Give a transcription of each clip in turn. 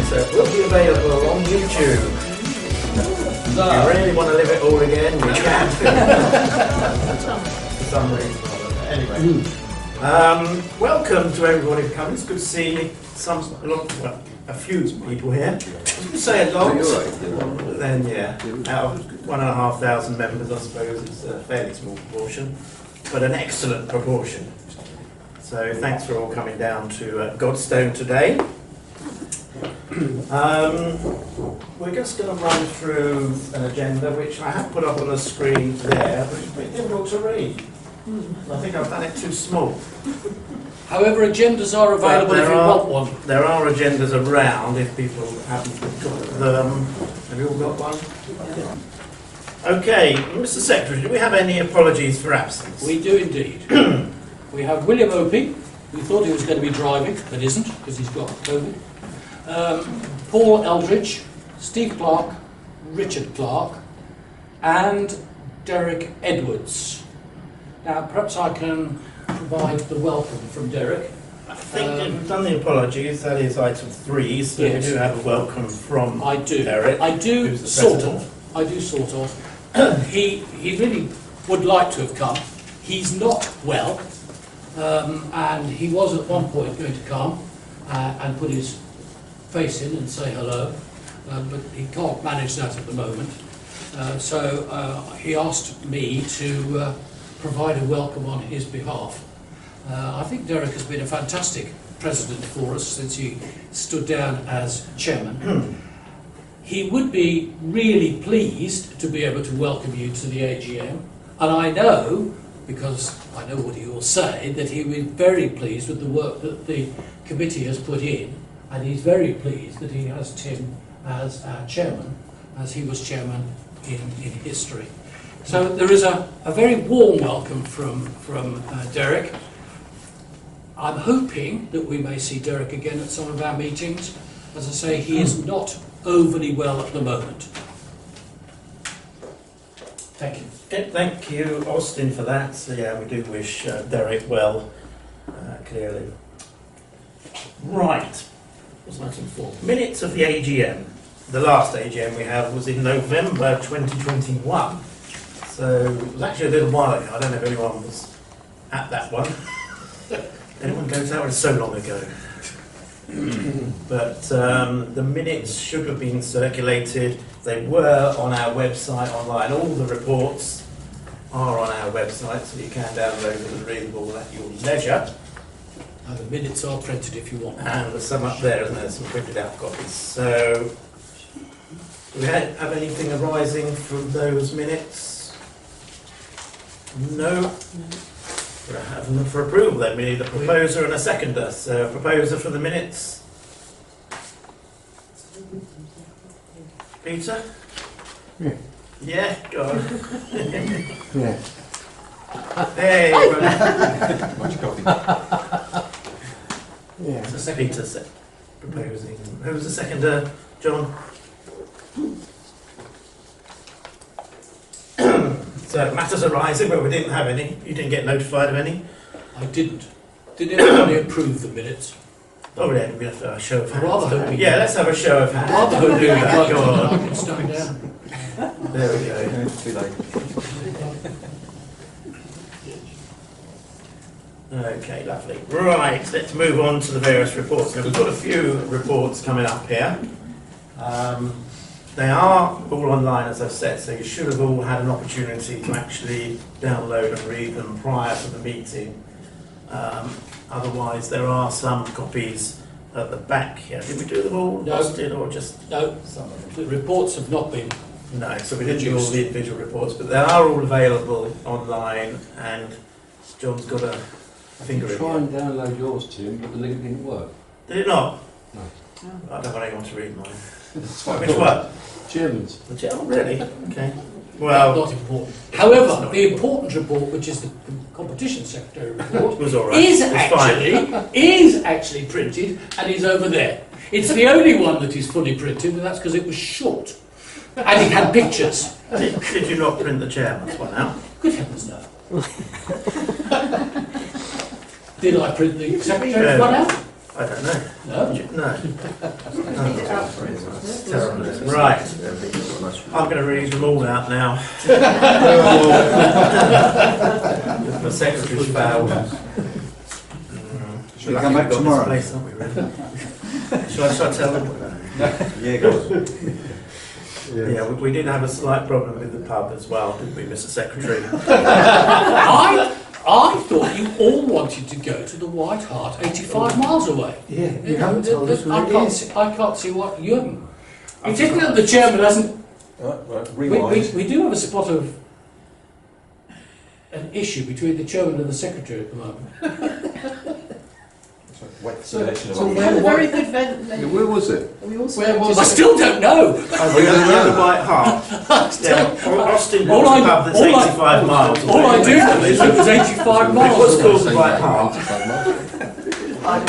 So it will be available on YouTube. If you really want to live it all again, you can. For some reason. Anyway. Welcome to everybody who comes. It's good to see a few people here. I was going to say a lot, then yeah, out of 1,500 members, I suppose it's a fairly small proportion, but an excellent proportion. So thanks for all coming down to Godstone today. We're just going to run through an agenda which I have put up on the screen there, but it's a bit difficult to read. I think I've done it too small. However, agendas are available if you want one. There are agendas around if people haven't got them. Have you all got one? Yeah. Okay, Mr. Secretary, do we have any apologies for absence? We do indeed. We have William Opie, who thought he was going to be driving, but isn't, because he's got COVID. Paul Eldridge, Steve Clark, Richard Clark, and Derek Edwards. Now, perhaps I can provide the welcome from Derek. I think we've done the apologies, that is item 3, so yes. We do have a welcome from Derek. I do sort of. He really would like to have come. He's not well, and he was at one point going to come and put his face in and say hello, but he can't manage that at the moment. So he asked me to provide a welcome on his behalf. I think Derek has been a fantastic president for us since he stood down as chairman. He would be really pleased to be able to welcome you to the AGM, and I know, because I know what he will say, that he will be very pleased with the work that the committee has put in, and he's very pleased that he has Tim as our chairman, as he was chairman in history. So there is a very warm welcome from Derek. I'm hoping that we may see Derek again at some of our meetings. As I say, he is not overly well at the moment. Thank you. Thank you, Austin, for that. So yeah, we do wish Derek well, clearly. Right. What's item 4? Minutes of the AGM. The last AGM we had was in November 2021. So it was actually a little while ago. I don't know if anyone was at that one. Anyone go to that one? It's so long ago. But the minutes should have been circulated. They were on our website online. All the reports are on our website, so you can download them and read them all at your leisure. And the minutes are printed if you want. And there's some up there, isn't there? Some printed out copies. So, do we have anything arising from those minutes? No. We'll have them for approval then. We need a proposer and a seconder. So, a proposer for the minutes. Peter? Yeah. Yeah, go on. Yeah. Hey, Much coffee. Yeah. so Peter proposing. Who was the seconder? John? So matters arising, but we didn't have any. You didn't get notified of any? I didn't. Did anybody approve the minutes? Oh yeah, we have to have a show of hands. Rather than Yeah, let's have a show of hands. Rather We'll than do doing that. that, Go I on. can stand down. There we go. It's too late. Okay, lovely. Right, let's move on to the various reports. Now we've got a few reports coming up here. They are all online, as I've said, so you should have all had an opportunity to actually download and read them prior to the meeting. Otherwise, there are some copies at the back here. Did we do them all, No. Austin, or just No, some of them? the reports have not been. No, so we didn't do all the individual reports, but they are all available online, and John's got a finger in Try it. and download yours, Tim, but the link didn't work. Did it not? No. I don't want anyone to read mine. That's Which one? Chairman's. Oh, really? Okay. Well, Not important. However, the important report, which is the competition secretary report, it was all right. is It's fine. actually printed and is over there. It's the only one that is fully printed, and that's because it was short. And it had pictures. Did you not print the chairman's one out? Good heavens, no. Did I print the secretary's one out? I don't know. No? No. Terrible. Right. I'm going to read them all out now. The secretary's failed. Should we come back tomorrow? Place, aren't we, really? Shall I tell them? Yeah, go on. Yeah, we did have a slight problem with the pub as well, didn't we, Mr. Secretary? I thought you all wanted to go to the White Hart, 85 miles away. Yeah, you haven't told us where it is. I can't see what you haven't. Particularly that the chairman hasn't. Right, We rewind. do have a spot of an issue between the chairman and the secretary at the moment. Wet explanation so of where- We had a very good venue. Yeah, where was it? We also Where was went I to- still don't know. Oh, we have the White Hart. Yeah, Austin All was I- a pub that's all I- 85 miles away. All I do know is it was 85 It miles was away. called the White Hart.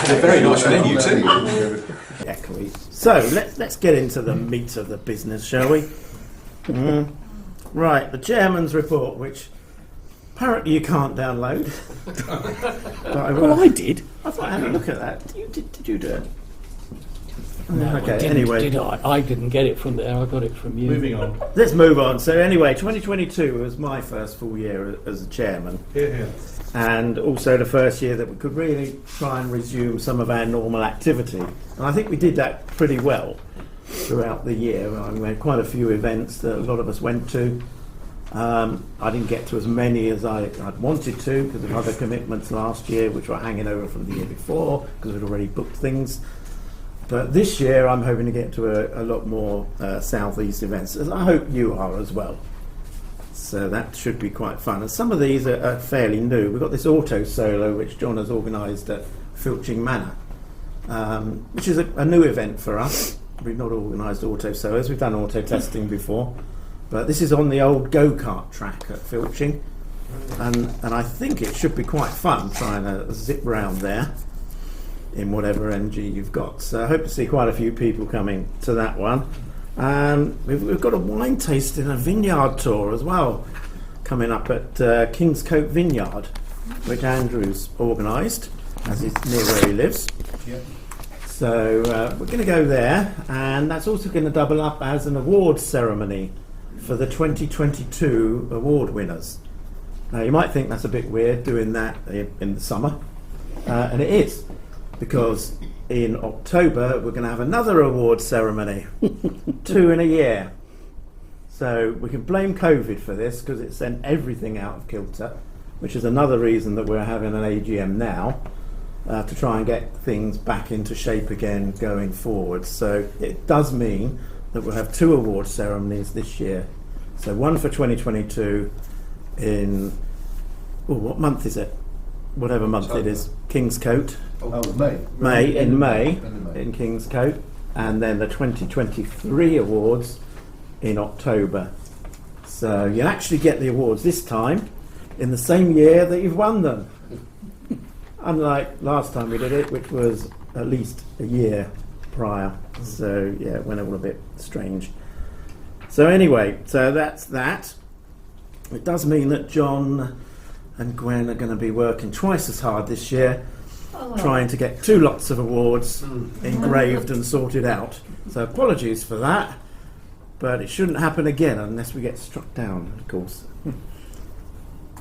It's a very nice venue too. Echoey. So let's get into the meat of the business, shall we? Right, the chairman's report, which apparently you can't download. Well, I did. I thought I had a look at that. Did you do it? Okay. Anyway, I didn't get it from there. I got it from you. Moving on. let's move on. So anyway, 2022 was my first full year as a chairman. Here, here. And also the first year that we could really try and resume some of our normal activity. And I think we did that pretty well throughout the year. We had quite a few events that a lot of us went to. I didn't get to as many as I'd wanted to because of other commitments last year, which were hanging over from the year before because we'd already booked things. But this year I'm hoping to get to a lot more Southeast events, as I hope you are as well. So that should be quite fun. And some of these are fairly new. We've got this auto solo which John has organised at Filching Manor, which is a new event for us. We've not organised auto solos, we've done auto testing before, but this is on the old go-kart track at Filching, and I think it should be quite fun trying to zip round there in whatever MG you've got. So I hope to see quite a few people coming to that one. We've got a wine tasting and a vineyard tour as well coming up at Kingscote Vineyard, which Andrew's organised, as is near where he lives. Yeah. So we're going to go there, and that's also going to double up as an awards ceremony for the 2022 award winners. Now you might think that's a bit weird doing that in the summer, and it is, because in October we're going to have another award ceremony, 2 in a year. So we can blame COVID for this because it sent everything out of kilter, which is another reason that we're having an AGM now, to try and get things back into shape again going forward. So it does mean that we'll have 2 award ceremonies this year. So one for 2022 in, what month is it? Whatever month it is, Kingscote. Oh, May. May End of May. in Kingscote, and then the 2023 awards in October. So you'll actually get the awards this time in the same year that you've won them. Unlike last time we did it, which was at least a year prior. So yeah, it went all a bit strange. So anyway, so that's that. It does mean that John and Gwen are going to be working twice as hard this year, trying to get 2 lots of awards engraved and sorted out. So apologies for that, but it shouldn't happen again unless we get struck down, of course.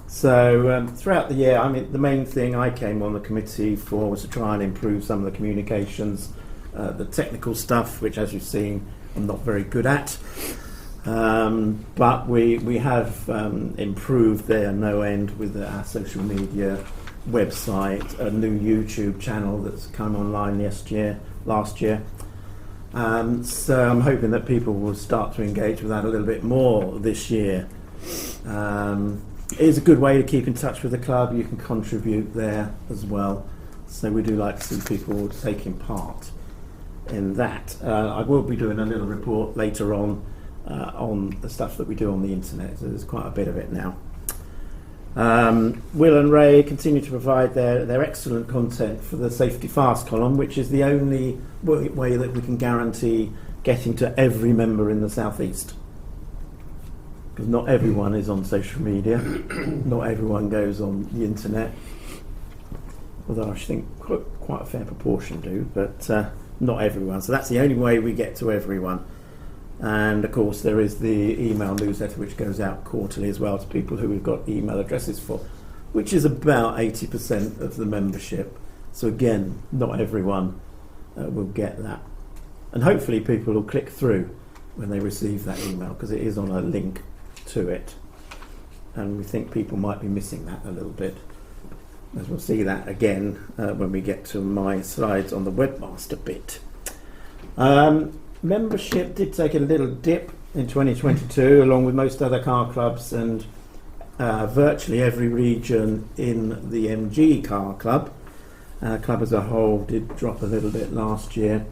So throughout the year, I mean, the main thing I came on the committee for was to try and improve some of the communications, the technical stuff, which, as you've seen, I'm not very good at. But we have improved there no end with our social media website, a new YouTube channel that's come online last year. So I'm hoping that people will start to engage with that a little bit more this year. It is a good way to keep in touch with the club. You can contribute there as well. So we do like to see people taking part in that. I will be doing a little report later on the stuff that we do on the internet. So there's quite a bit of it now. Will and Ray continue to provide their excellent content for the Safety Fast column, which is the only way that we can guarantee getting to every member in the South East. Because not everyone is on social media, not everyone goes on the internet. although I think quite a fair proportion do, but not everyone. So that's the only way we get to everyone. And of course there is the email newsletter which goes out quarterly as well to people who we've got email addresses for, which is about 80% of the membership. So again, not everyone will get that. And hopefully people will click through when they receive that email, because it is on a link to it. And we think people might be missing that a little bit. As we'll see that again when we get to my slides on the webmaster bit. Membership did take a little dip in 2022, along with most other car clubs and virtually every region in the MG car club. Club as a whole did drop a little bit last year.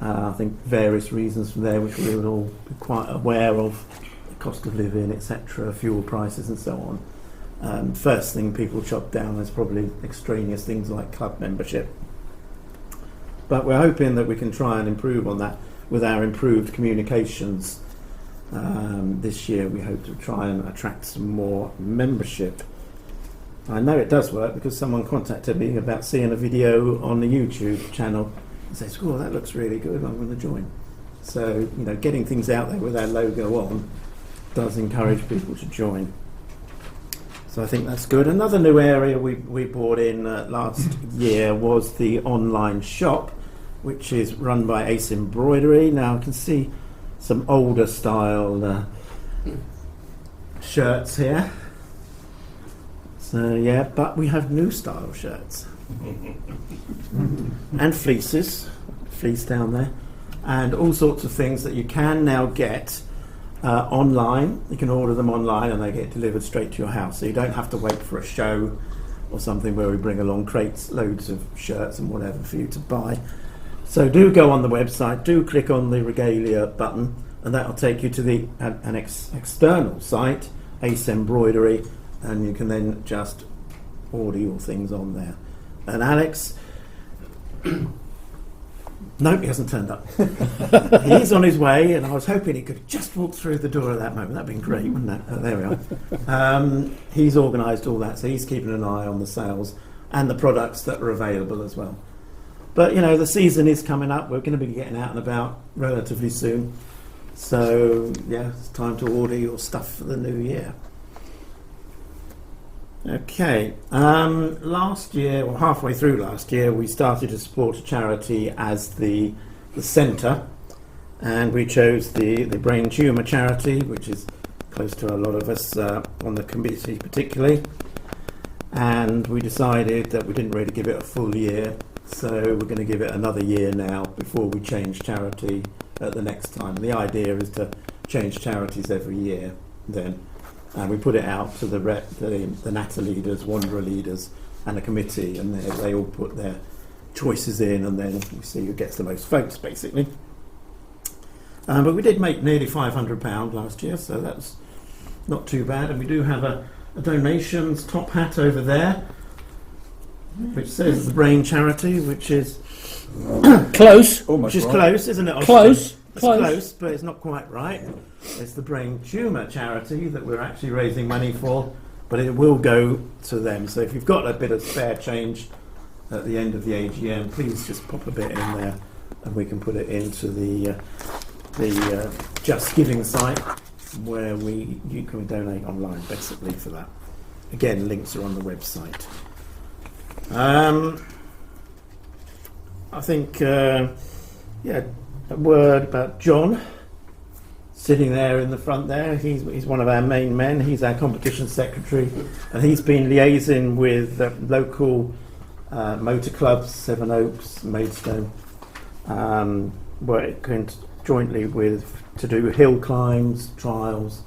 I think various reasons from there, which we would all be quite aware of, the cost of living, etc., fuel prices and so on. First thing people chop down is probably extraneous things like club membership. But we're hoping that we can try and improve on that with our improved communications. This year we hope to try and attract some more membership. I know it does work because someone contacted me about seeing a video on the YouTube channel and says, "Oh, that looks really good, I'm going to join." So, you know, getting things out there with our logo on does encourage people to join. So I think that's good. Another new area we brought in last year was the online shop, which is run by Ace Embroidery. Now I can see some older style shirts here. So yeah, but we have new style shirts. And fleece down there. And all sorts of things that you can now get online. You can order them online and they get delivered straight to your house. So you don't have to wait for a show or something where we bring along crates, loads of shirts and whatever for you to buy. So do go on the website, do click on the regalia button, and that'll take you to an external site, Ace Embroidery, and you can then just order your things on there. And Alex, nope, he hasn't turned up. He's on his way, and I was hoping he could just walk through the door at that moment. That'd been great, wouldn't it? There we are. He's organised all that, so he's keeping an eye on the sales and the products that are available as well. But, you know, the season is coming up. We're going to be getting out and about relatively soon. So, yeah, it's time to order your stuff for the new year. Okay. Last year, or halfway through last year, we started to support a charity as the centre. And we chose the Brain Tumour charity, which is close to a lot of us on the committee particularly. And we decided that we didn't really give it a full year. So we're going to give it another year now before we change charity at the next time. The idea is to change charities every year then. And we put it out to the Natter leaders, Wanderer leaders and a committee, and they all put their choices in, and then you see who gets the most votes basically. But we did make nearly £500 last year, so that's not too bad. And we do have a donations top hat over there, which says the Brain Charity, which is Close. Almost which is right. close, isn't it? Austin? Close. It's close, but it's not quite right. It's the Brain Tumour Charity that we're actually raising money for, but it will go to them. So if you've got a bit of spare change at the end of the AGM, please just pop a bit in there, and we can put it into the Just Giving site, where you can donate online basically for that. Again, links are on the website. I think, a word about John, sitting there in the front there. He's one of our main men. He's our competition secretary, and he's been liaising with local motor clubs, Seven Oaks, Maidstone, working jointly to do hill climbs, trials,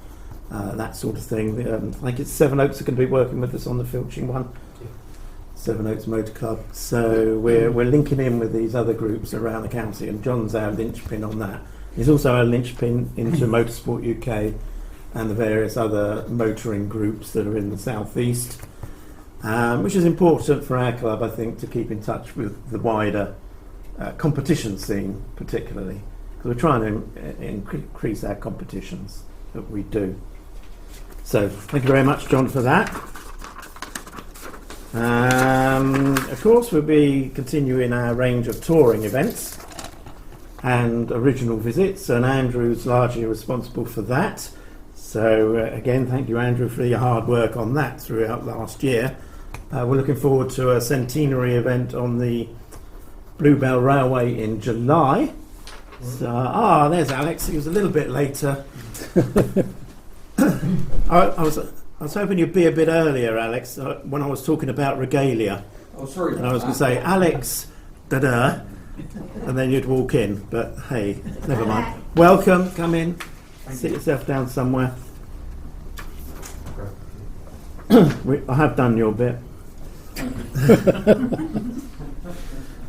that sort of thing. I think it's Seven Oaks are going to be working with us on the Filching one. Seven Oaks Motor Club. So we're linking in with these other groups around the county, and John's our linchpin on that. He's also our linchpin into Motorsport UK and the various other motoring groups that are in the southeast, which is important for our club, I think, to keep in touch with the wider competition scene, particularly because we're trying to increase our competitions that we do. So thank you very much, John, for that. Of course, we'll be continuing our range of touring events and original visits, and Andrew's largely responsible for that. So again, thank you, Andrew, for your hard work on that throughout last year. We're looking forward to a centenary event on the Bluebell Railway in July. So, there's Alex. He was a little bit later. I was hoping you'd be a bit earlier, Alex, when I was talking about regalia. Oh, sorry. And I was going to say, Alex, da-da, and then you'd walk in. But hey, never mind. Welcome, come in. Sit yourself down somewhere. I have done your bit.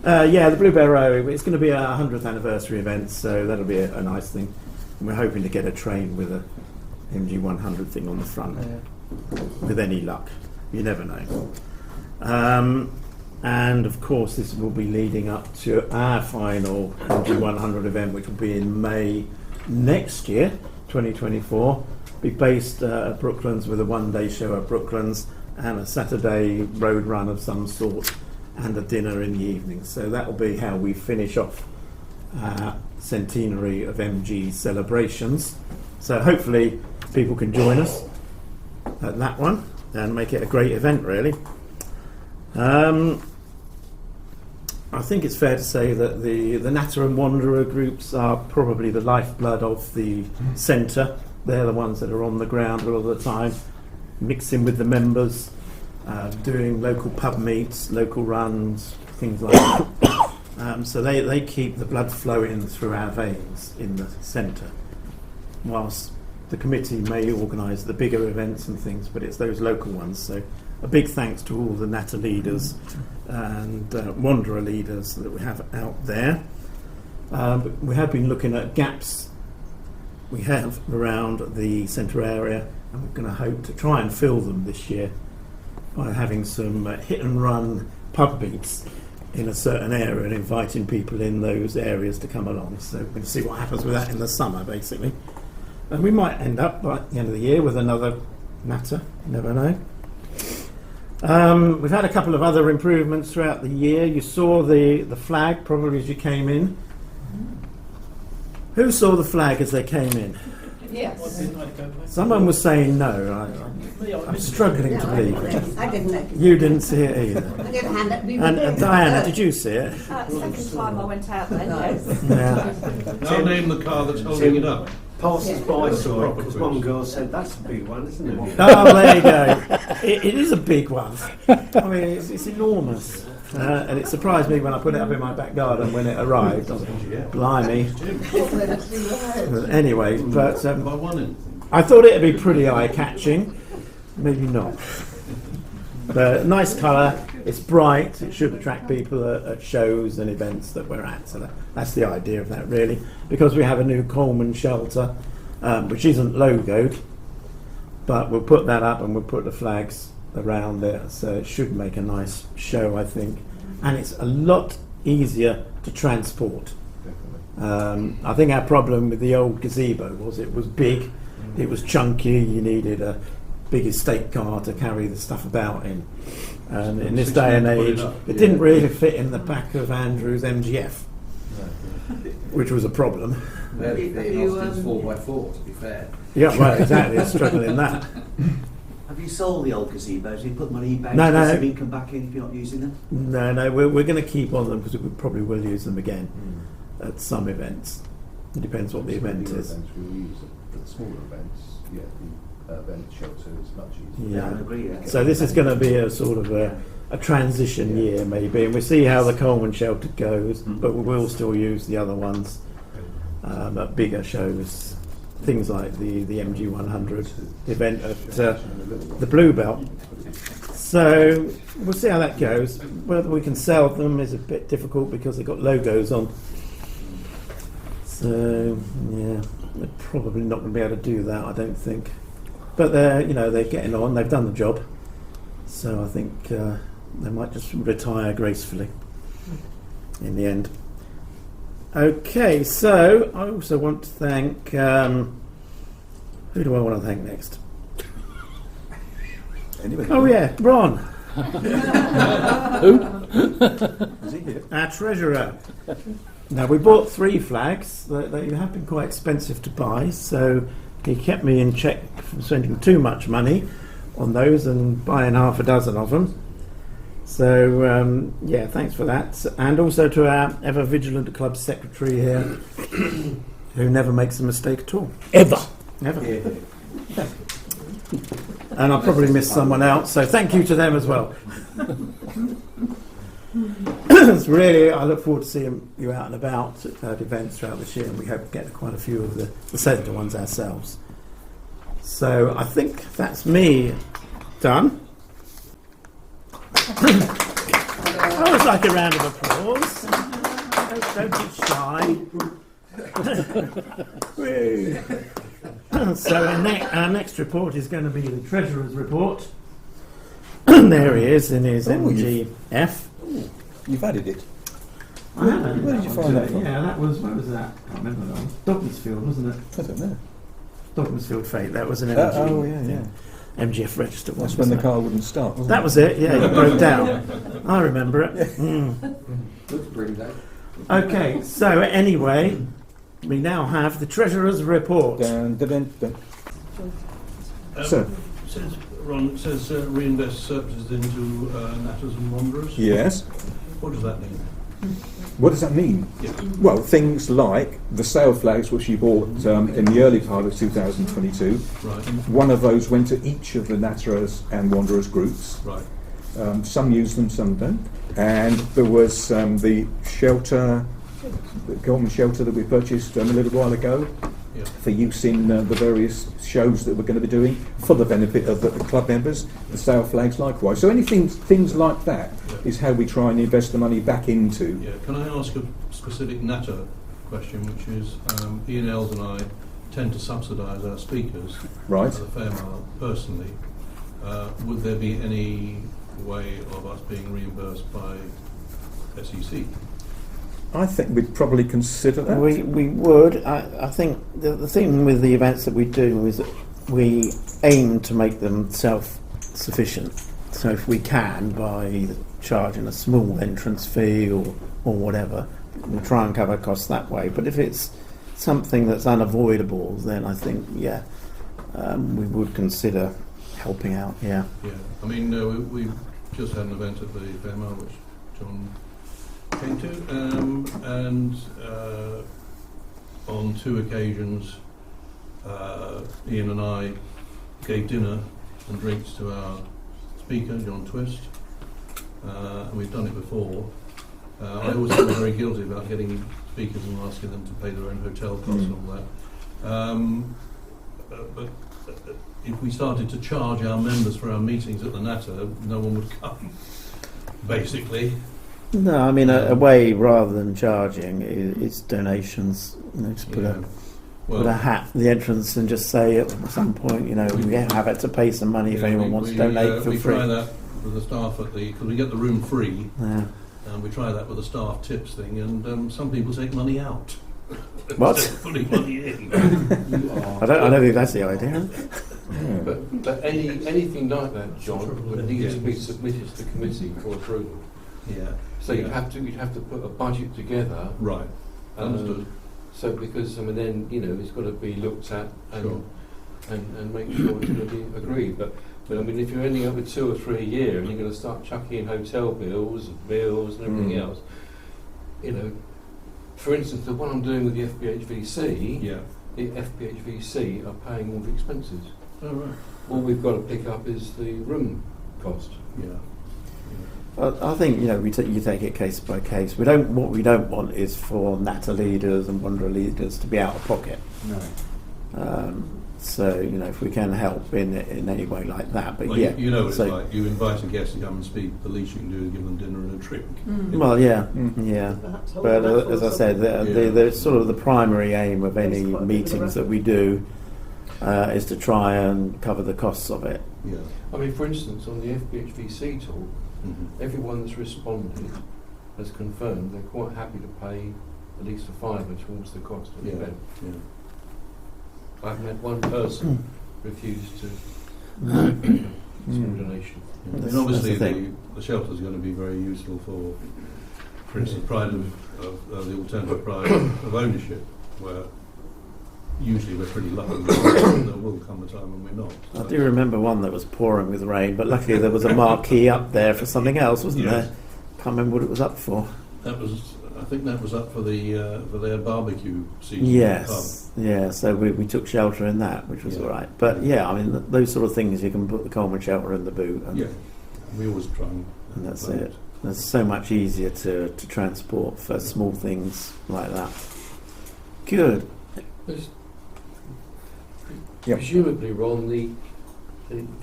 The Bluebell Railway, it's going to be a 100th anniversary event, so that'll be a nice thing. And we're hoping to get a train with a MG100 thing on the front, with any luck. You never know. And of course, this will be leading up to our final MG100 event, which will be in May next year, 2024. Be based at Brooklands with a one-day show at Brooklands and a Saturday road run of some sort and a dinner in the evening. So that will be how we finish off our centenary of MG celebrations. So hopefully people can join us at that one and make it a great event, really. I think it's fair to say that the Natter and Wanderer groups are probably the lifeblood of the centre. They're the ones that are on the ground a lot of the time, mixing with the members, doing local pub meets, local runs, things like that. So they keep the blood flowing through our veins in the centre, whilst the committee may organise the bigger events and things, but it's those local ones. So a big thanks to all the Natter leaders and Wanderer leaders that we have out there. But we have been looking at gaps we have around the centre area, and we're going to hope to try and fill them this year by having some hit and run pub beats in a certain area and inviting people in those areas to come along. So we're going to see what happens with that in the summer, basically. And we might end up by the end of the year with another Natter, you never know. We've had a couple of other improvements throughout the year. You saw the flag probably as you came in. Who saw the flag as they came in? Yes. Someone was saying no. I'm struggling to believe it. I didn't. You didn't see it either. I didn't hand it. And Diana, did you see it? Second time I went out then, yes. Yeah. I'll name the car that's holding it up. Passers by saw it because one girl said that's a big one, isn't it? Oh, there you go. It is a big one. I mean, it's enormous. And it surprised me when I put it up in my back garden when it arrived. I was like, blimey. Anyway, but I thought it'd be pretty eye-catching. Maybe not. But nice colour. It's bright. It should attract people at shows and events that we're at. So that's the idea of that, really. Because we have a new Coleman shelter, which isn't logoed, but we'll put that up and we'll put the flags around there. So it should make a nice show, I think. And it's a lot easier to transport. I think our problem with the old gazebo was it was big, it was chunky, you needed a big estate car to carry the stuff about in. And in this day and age, it didn't really fit in the back of Andrew's MGF, which was a problem. Very often it's 4x4, to be fair. Yeah, well, exactly, it's struggling that. Have you sold the old gazebos? You put them on eBay? No, no. Does it come back in if you're not using them? No, we're going to keep on them because we probably will use them again at some events. It depends what the event is. Events we'll use at the smaller events, the event shelter is much easier. Yeah. I agree, yeah. So this is going to be a sort of a transition year maybe, and we'll see how the Coleman shelter goes, but we will still use the other ones at bigger shows, things like the MG100 event at the Bluebell. So we'll see how that goes. Whether we can sell them is a bit difficult because they've got logos on. So yeah, they're probably not going to be able to do that, I don't think. But they're getting on. They've done the job. So I think they might just retire gracefully in the end. Okay, so I also want to thank. Who do I want to thank next? Anyway, Oh yeah, Ron. Is he here? Our treasurer. Now, we bought 3 flags. They have been quite expensive to buy, so he kept me in check from spending too much money on those and buying half a dozen of them. So, yeah, thanks for that. And also to our ever vigilant club secretary here, who never makes a mistake at all. Ever. Never. And I'll probably miss someone else, so thank you to them as well. It's really, I look forward to seeing you out and about at events throughout this year, and we hope to get quite a few of the centre ones ourselves. So I think that's me done. I would like a round of applause. Don't be shy. So our next report is going to be the Treasurer's report. There he is in his MGF. You've added it. I haven't. Where did you find that from? Yeah, that was, where was that? I can't remember that one. Dogmansfield, wasn't it? I don't know. Dogmansfield Fate, that was an MGF register one. That's when the wasn't car wouldn't start, wasn't That it? was it, yeah, it broke down. I remember it. Looks pretty good. Okay, so anyway, we now have the Treasurer's report. Dun, dun, dun, dun. So, says, Ron, it says reinvest surpluses into Natters and Wanderers. Yes. What does that mean? What does that mean? Yeah. Well, things like the sale flags which you bought in the early part of 2022. Right. One of those went to each of the Natterers and Wanderers groups. Right. Some use them, some don't. And there was the shelter, the Goldman shelter that we purchased a little while ago Yeah. for use in the various shows that we're going to be doing for the benefit of the club members. The sale flags likewise. So things like that is how we try and invest the money back into. Yeah. Can I ask a specific Natter question, which is Ian Els and I tend to subsidise our speakers Right. at the Fair Mile personally. Would there be any way of us being reimbursed by SEC? I think we'd probably consider that. We would. I think the thing with the events that we do is that we aim to make them self-sufficient. So if we can, by either charging a small entrance fee or whatever, we'll try and cover costs that way. But if it's something that's unavoidable, then I think, we would consider helping out, yeah. Yeah. I mean, we just had an event at the Fair Mile, which John came to, and on 2 occasions Ian and I gave dinner and drinks to our speaker, John Twist, and we've done it before. I always feel very guilty about getting speakers and asking them to pay their own hotel costs and all that. But if we started to charge our members for our meetings at the Natter, no one would come, basically. No, I mean a way rather than charging is donations. Just put a hat at the entrance and just say at some point, we have it to pay some money if anyone wants to donate. Feel free. We try that with the staff because we get the room free, Yeah. and we try that with the staff tips thing, and some people take money out. What? Instead of putting money in. I don't think that's the idea. But anything like that, John, would need to be submitted to the committee for approval. Yeah. So you'd have to put a budget together. Right. Understood. So because then it's got to be looked at and Sure. and make sure it's going to be agreed. But I mean, if you're ending up with 2 or 3 a year and you're going to start chucking in hotel bills and everything else, for instance, the one I'm doing with the FBHVC, the FBHVC are paying all the expenses. Oh, right. All we've got to pick up is the room cost. Yeah. I think you take it case by case. What we don't want is for Natter leaders and Wanderer leaders to be out of pocket. No. So if we can help in any way like that, but Well, yeah, you know what it's like. You invite a guest to come and speak. The least you can do is give them dinner and a drink. Well, yeah. But as I said, the sort of the primary aim of any meetings that we do is to try and cover the costs of it. Yeah. I mean, for instance, on the FBHVC talk, everyone that's responded has confirmed they're quite happy to pay at least a £5 towards the cost of the event. Yeah. I haven't had one person refuse to. small donation. I That's- mean, obviously, that's the the shelter's going to be very useful for instance, pride of the alternative pride of ownership, where usually we're pretty lucky. There will come a time when we're not. I do remember one that was pouring with rain, but luckily there was a marquee up there for something else, wasn't Yes. there? Can't remember what it was up for. That was, I think, that was up for their barbecue season. Yes, yeah. So we took shelter in that, which was Yeah. all right. But yeah, I mean those sort of things you can put the Coleman shelter in the boot, and, Yeah, we always try and that's plan it. It's so much easier to transport for small things like that. Good. There's- Yep. Presumably, Ron, the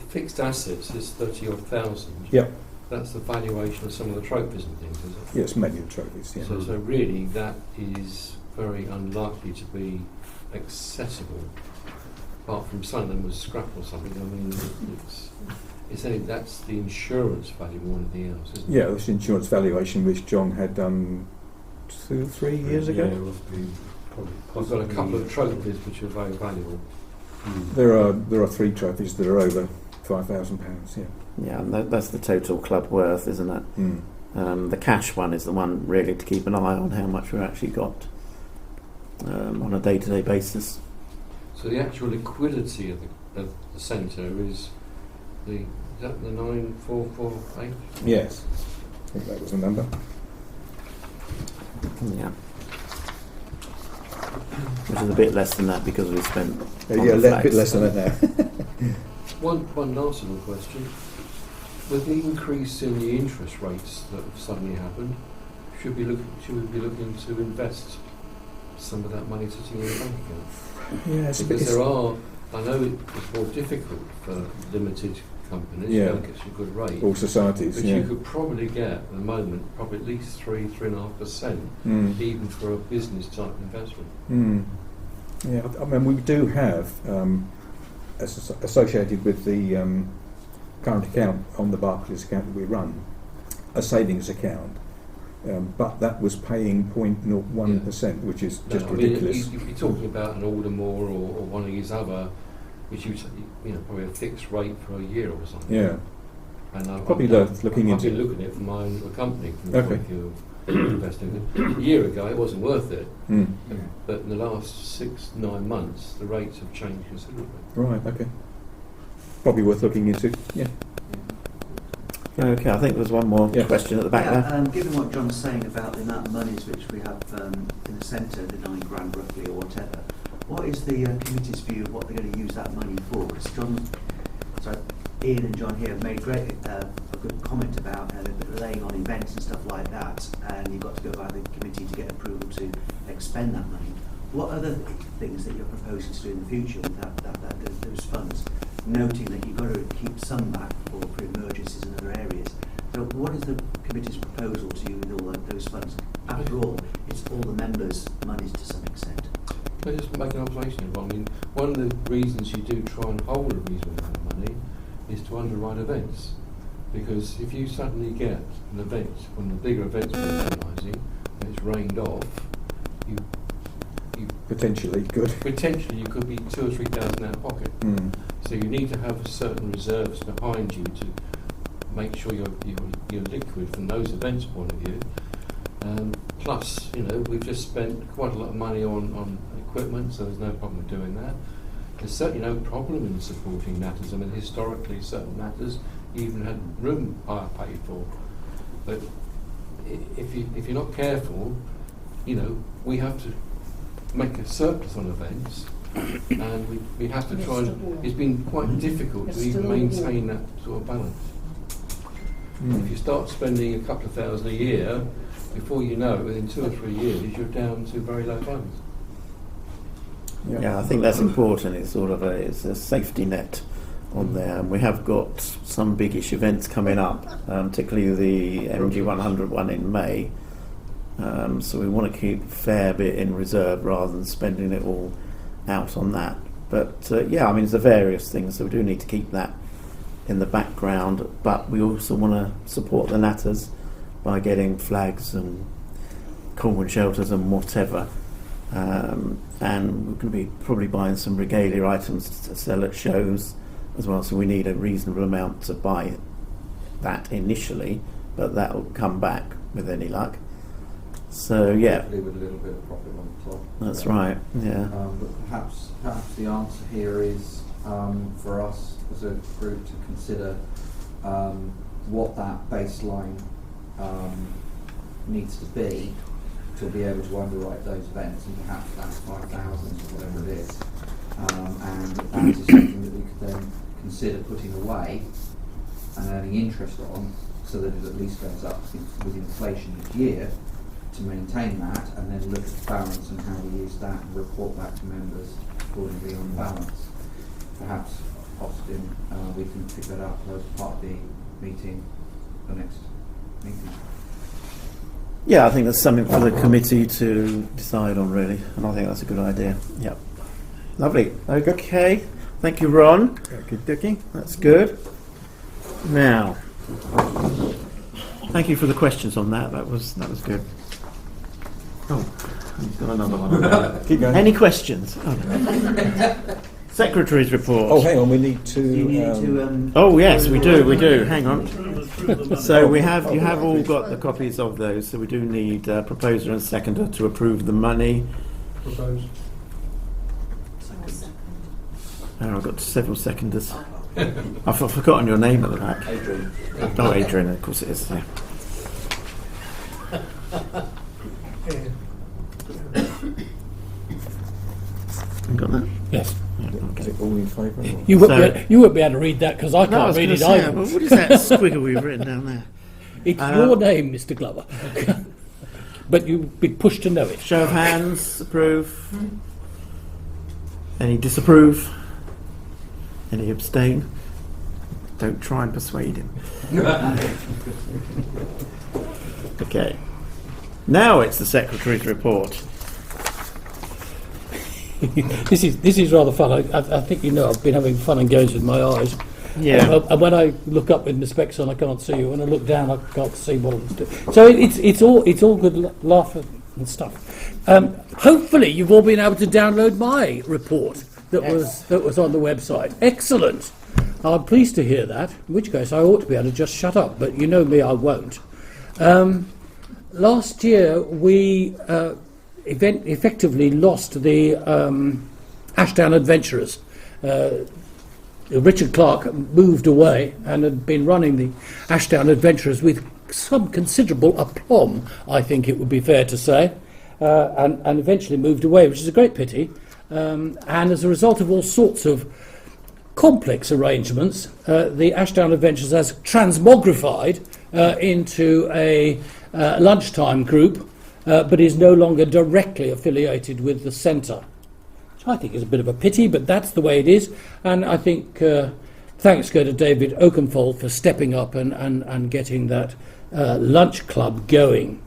fixed assets is 30 odd thousand. Yep. That's the valuation of some of the trophies and things, is it? Yes, mainly the trophies. Yeah. So really, that is very unlikely to be accessible. Apart from some of them was scrap or something. I mean, it's only that's the insurance value more than anything else, isn't Yeah, it? this insurance valuation which John had done 2-3 years ago. We've got a couple of trophies which are very valuable. There are 3 trophies that are over £5,000. Yeah. Yeah, and that's the total club worth, isn't it? Mm. The cash one is the one really to keep an eye on how much we've actually got on a day-to-day basis. So the actual liquidity of the centre is that the 9448? Yes, I think that was the number. Yeah. Which is a bit less than that because we spent. on Yeah, the a bit flags. less than that now. One last little question. With the increase in the interest rates that have suddenly happened, should we be looking to invest some of that money sitting in the bank account? Yeah, it's Because I know it's more difficult for limited companies, Yeah. you don't get some good rate, all societies. but Yeah. you could probably get at the moment probably at least 3.5%, Mm. even for a business type investment. Mm. Yeah, I mean, we do have, associated with the current account on the Barclays account that we run, a savings account, but that was paying 0.01%, which is just No, I mean, ridiculous. you'd be talking about an Aldermore or one of his other, which you know, probably a fixed rate for a year or something. Yeah, And probably worth looking I've into. been looking at it for my own little company from the Okay. point of view of investing. A year ago, it wasn't worth it, Mm. but in the last 6-9 months, the rates have changed considerably. Right, okay. Probably worth looking into. Yeah. Okay, I think there's one more Yeah. question at the back there. Given what John's saying about the amount of monies which we have in the centre, the £9,000 roughly or whatever, what is the committee's view of what they're going to use that money for? Because Ian and John here have made a good comment about laying on events and stuff like that, and you've got to go by the committee to get approval to expend that money. What other things that you're proposing to do in the future with those funds, noting that you've got to keep some back for emergencies in other areas? So what is the committee's proposal to you with all those funds? After all, it's all the members' monies to some extent. Can I just make an observation? I mean, one of the reasons you do try and hold a reasonable amount of money is to underwrite events. Because if you suddenly get an event, one of the bigger events we're organising, and it's rained off, you Potentially good. potentially you could be 2,000 or 3,000 out of pocket. Mm. So you need to have certain reserves behind you to make sure you're liquid from those events' point of view. Plus, you know, we've just spent quite a lot of money on equipment, so there's no problem with doing that. There's certainly no problem in supporting matters. I mean, historically, certain matters even had room hire paid for. But if you're not careful, you know, we have to make a surplus on events, and we have to try and. It's been quite difficult to even maintain that sort of balance. Mm. If you start spending a couple of thousand a year, before you know it, within 2 or 3 years, you're down to very low funds. Yeah, I think that's important. It's sort of it's a safety net on there, and we have got some biggish events coming up, particularly the MG100 one in May. So we want to keep a fair bit in reserve rather than spending it all out on that. But yeah, I mean, there's the various things, so we do need to keep that in the background. But we also want to support the Natters by getting flags and Coleman shelters and whatever. And we're going to be probably buying some regalia items to sell at shows as well. So we need a reasonable amount to buy that initially, but that will come back with any luck. So yeah, Hopefully with a little bit of profit on the top. that's right. Yeah. But perhaps the answer here is for us as a group to consider what that baseline needs to be able to underwrite those events, and perhaps that's 5,000 or whatever it is. And that is something that we could then consider putting away and earning interest on, so that it at least goes up with inflation each year, to maintain that, and then look at the balance and how we use that and report back to members accordingly on balance. Perhaps, Austin, we can pick that up as part of the meeting, the next meeting. Yeah, I think that's something for the committee to decide on, really, and I think that's a good idea. Yep. Lovely. Okay. Thank you, Ron. Good digging. That's good. Now, thank you for the questions on that. That was good. Oh, he's got another one. Keep going. Any questions? Oh. Secretary's report. Oh, hang on, we need to. Do you need to? Oh yes, we do. Hang on. So you have all got the copies of those. So we do need a proposer and seconder to approve the money. Proposed. Oh, I've got several seconders. I've forgotten your name at the back. Adrian. Oh, Adrian, of course it is. Yeah. You got that? Yes. Is it all in favour? You won't be able to read that because I can't read it either. Well, what is that squiggle we've written down there? It's your name, Mr. Glover. But you've been pushed to know it. Show of hands, approve. Any disapprove? Any abstain? Don't try and persuade him. Okay. Now it's the Secretary's report. This is rather fun. I think you know I've been having fun and games with my eyes. Yeah. And when I look up with my specs on, I can't see you. When I look down, I can't see what I'm doing. So it's all good laugh and stuff. Hopefully, you've all been able to download my report that was on the website. Excellent. I'm pleased to hear that. In which case, I ought to be able to just shut up. But you know me, I won't. Last year, we effectively lost the Ashdown Adventurers. Richard Clark moved away and had been running the Ashdown Adventurers with some considerable aplomb, I think it would be fair to say, and eventually moved away, which is a great pity. And as a result of all sorts of complex arrangements, the Ashdown Adventures has transmogrified into a lunchtime group, but is no longer directly affiliated with the centre. Which I think is a bit of a pity, but that's the way it is. And I think thanks go to David Oakenfold for stepping up and getting that lunch club going.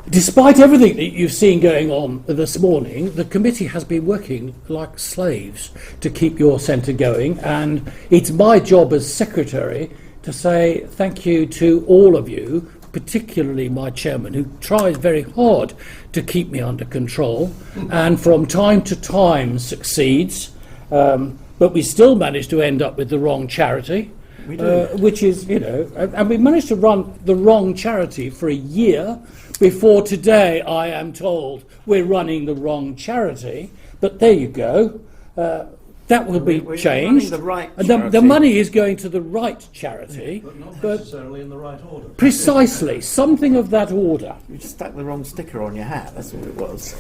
Despite everything that you've seen going on this morning, the committee has been working like slaves to keep your centre going, and it's my job as secretary to say thank you to all of you, particularly my chairman, who tries very hard to keep me under control and from time to time succeeds, but we still manage to end up with the wrong charity, which is, and we managed to run the wrong charity for a year before today I am told we're running the wrong charity, but there you go. That will be changed. The money is going to the right charity, but not necessarily in the right order. Precisely, something of that order. You just stuck the wrong sticker on your hat. That's all it was.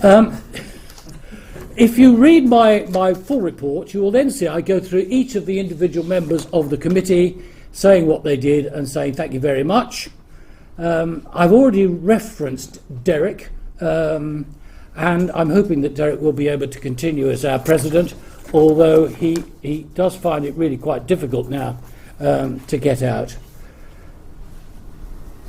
If you read my full report, you will then see I go through each of the individual members of the committee, saying what they did and saying thank you very much. I've already referenced Derek, and I'm hoping that Derek will be able to continue as our president, although he does find it really quite difficult now to get out.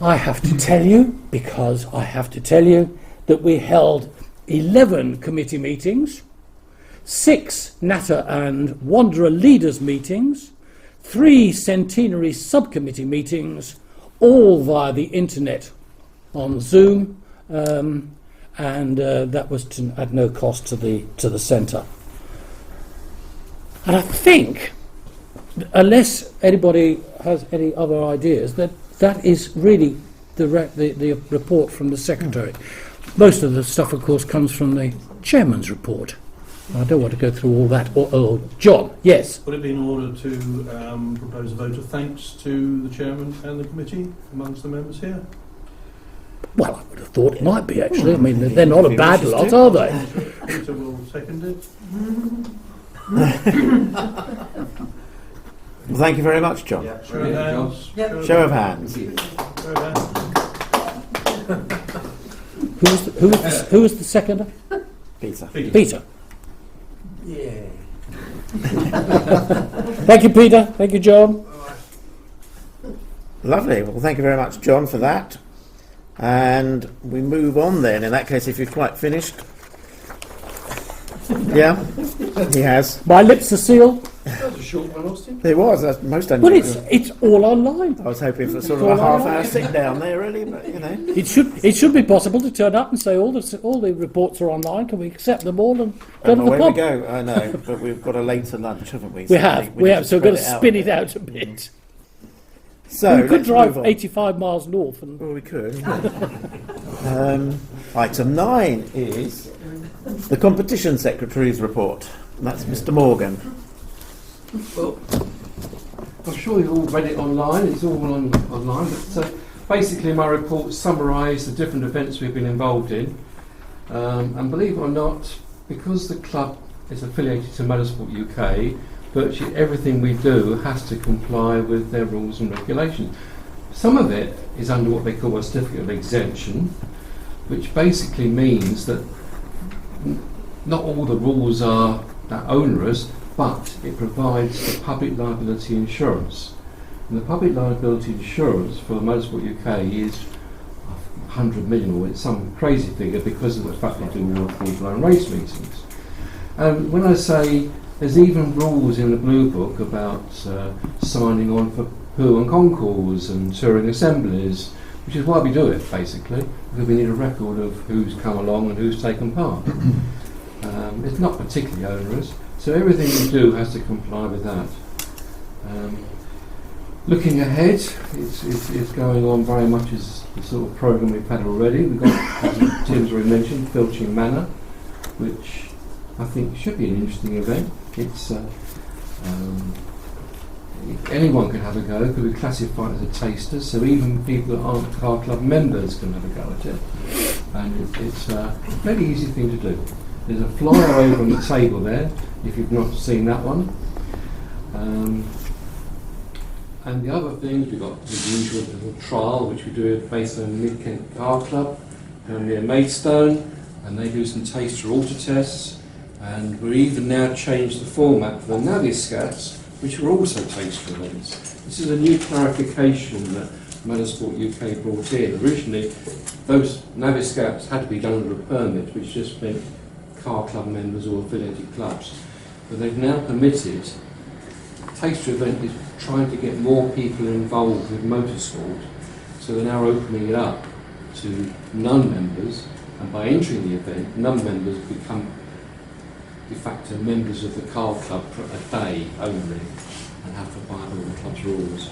I have to tell you, because I have to tell you, that we held 11 committee meetings, 6 Natter and Wanderer leaders meetings, 3 centenary subcommittee meetings, all via the internet on Zoom, and that was at no cost to the centre. And I think, unless anybody has any other ideas, that is really the report from the Secretary. Most of the stuff, of course, comes from the Chairman's report. I don't want to go through all that. John, yes? Would it be in order to propose a vote of thanks to the Chairman and the committee amongst the members here? Well, I would have thought it might be, actually. I mean, they're not a bad lot, are they? Peter will second it. Well, thank you very much, John. Show of hands. Show of hands. Show of hands. Who was the seconder? Peter. Peter. Yeah. Thank you, Peter. Thank you, John. Lovely. Well, thank you very much, John, for that. And we move on then. In that case, if you're quite finished. Yeah, he has. My lips are sealed. That was a short one, Austin. It was. That's most Well, unusual. it's all online. I was hoping for sort of a half-hour sit down there, really, but you know. It should be possible to turn up and say all the reports are online. Can we accept them all and go to the away pub? we go. I know, but we've got a later lunch, haven't we? We have. So we've got to spread spin a it bit. out a bit. So we could let's drive move on. 85 miles north. And Well, we could. Item 9 is the Competition Secretary's report. And that's Mr. Morgan. Well, I'm sure you've all read it online. It's all online. But basically, my report summarised the different events we've been involved in. And believe it or not, because the club is affiliated to Motorsport UK, virtually everything we do has to comply with their rules and regulations. Some of it is under what they call a certificate of exemption, which basically means that not all the rules are that onerous, but it provides the public liability insurance. And the public liability insurance for Motorsport UK is 100 million, or it's some crazy figure because of the fact they do all the Formula 1 race meetings. And when I say there's even rules in the Blue Book about signing on for poo and concours and touring assemblies, which is why we do it, basically, because we need a record of who's come along and who's taken part. It's not particularly onerous, so everything we do has to comply with that. Looking ahead, it's going on very much as the sort of programme we've had already. We've got, as Tim's already mentioned, Filching Manor, which I think should be an interesting event. It's anyone can have a go because we classify it as a taster, so even people that aren't car club members can have a go at it. And it's a very easy thing to do. There's a flyer over on the table there, if you've not seen that one. And the other things, we've got the usual little trial, which we do based on Mid-Kent Car Club near Maidstone, and they do some taster auto tests. And we're even now changed the format for the Naviscats, which are also taster events. This is a new clarification that Motorsport UK brought in. Originally, those Naviscats had to be done under a permit, which just meant car club members or affiliated clubs. But they've now permitted, taster event is trying to get more people involved with motorsport, so they're now opening it up to non-members, and by entering the event, non-members become de facto members of the car club for a day only and have to abide by all the club's rules.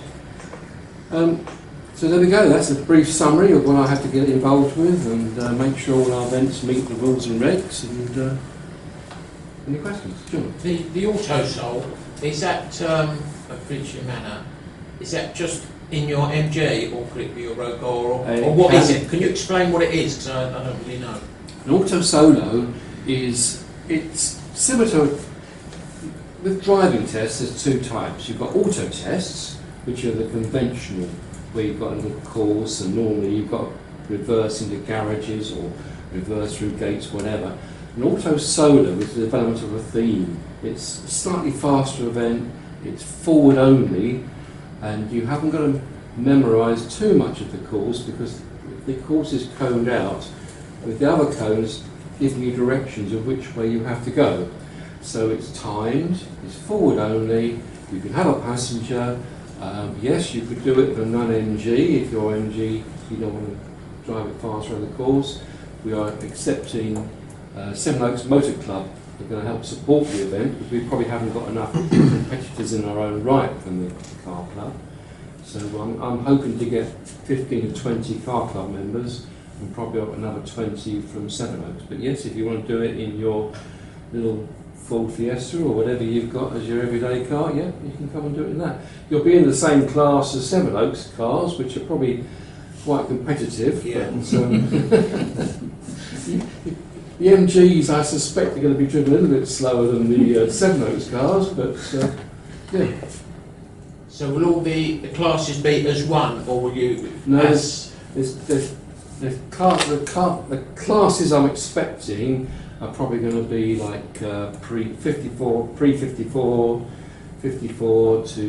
So there we go, that's a brief summary of what I have to get involved with and make sure all our events meet the rules and regs. And any questions? John? The auto soul, is that at Filching Manor, is that just in your MG or could it be your Rogue or what is it? Can you explain what it is, because I don't really know. An auto solo is, it's similar to, with driving tests, there's two types. You've got auto tests, which are the conventional, where you've got a little course and normally you've got reverse into garages or reverse through gates, whatever. An auto solo is the development of a theme. It's a slightly faster event, it's forward only, and you haven't got to memorise too much of the course because the course is coned out with the other cones giving you directions of which way you have to go. So it's timed, it's forward only, you can have a passenger. Yes, you could do it with a non-MG if your MG, you don't want to drive it fast around the course. We are accepting Seven Oaks Motor Club are going to help support the event, because we probably haven't got enough competitors in our own right from the car club. So I'm hoping to get 15 to 20 car club members and probably up another 20 from Sevenoaks. But yes, if you want to do it in your little Ford Fiesta or whatever you've got as your everyday car, yeah, you can come and do it in that. You'll be in the same class as Sevenoaks cars, which are probably quite competitive. Yeah. But, the MGs, I suspect, are going to be driven a little bit slower than the Sevenoaks cars, but yeah. So will all the classes be as one, or will you? No, the classes I'm expecting are probably going to be like pre-54 to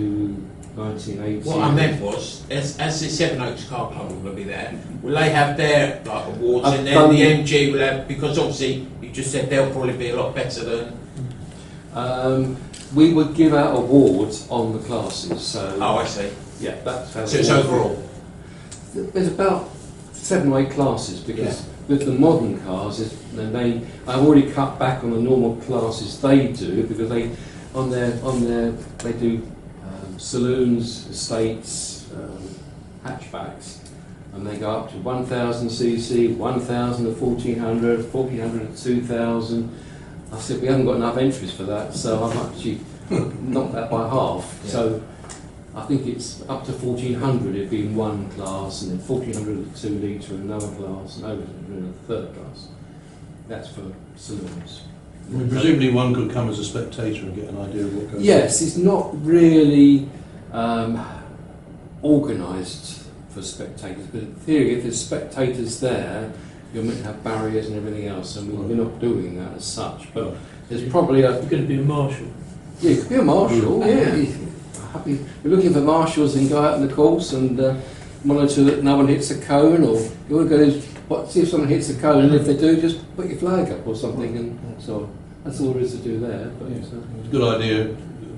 1980. What I meant was, as the Sevenoaks Car Club will be there, will they have their like awards in there? The MG will have, because obviously you just said they'll probably be a lot better than. We would give out awards on the classes. So. Oh, I see. Yeah, that's how. So it's overall. There's about 7 or 8 classes, because with the modern cars, I've already cut back on the normal classes they do, because they do saloons, estates, hatchbacks, and they go up to 1000cc, 1000 to 1400, 1400 to 2000. I said we haven't got enough entries for that, so I've actually knocked that by half. Yeah. So I think it's up to 1400 it'd be in one class, and then 1400 at 2 litre in another class, and over in a third class. That's for saloons. Well, presumably one could come as a spectator and get an idea of what goes on. Yes, it's not really organised for spectators, but in theory, if there's spectators there, you're meant to have barriers and everything else, and we're not doing that as such. But there's probably You're going to be a marshal. Yeah, you could be a marshal, yeah. Happy. We're looking for marshals and go out on the course and monitor that no one hits a cone, or you want to go see if someone hits a cone, and if they do, just put your flag up or something, and so on. That's all there is to do there. But it's a good idea, a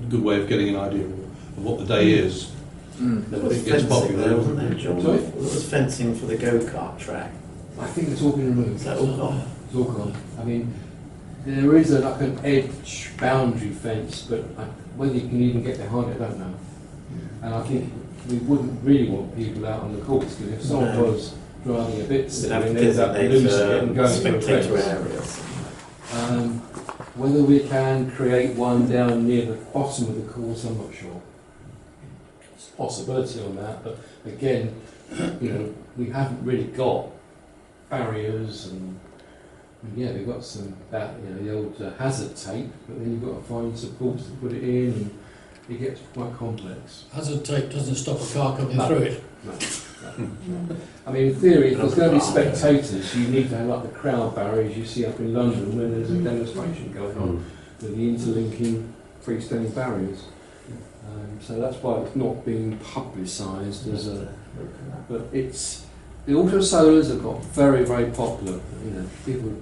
good way of getting an idea of what the day is. There was fencing there, wasn't there, John? There was fencing for the go-kart track. I think it's all been removed. Is that all gone? It's all gone. I mean, there is like an edge boundary fence, but whether you can even get behind it, I don't know. And I think we wouldn't really want people out on the course, because if someone was driving a bit silly and ends up losing it and going to a fence. Whether we can create one down near the bottom of the course, I'm not sure. There's a possibility on that, but again, we haven't really got barriers, and we've got some the old hazard tape, but then you've got to find supports to put it in, and it gets quite complex. Hazard tape doesn't stop a car coming through it. No. I mean, in theory, if there's going to be spectators, you need to have like the crowd barriers you see up in London when there's a demonstration going on with the interlinking freestanding barriers. So that's why it's not being publicised as a. But the auto solars have got very, very popular. People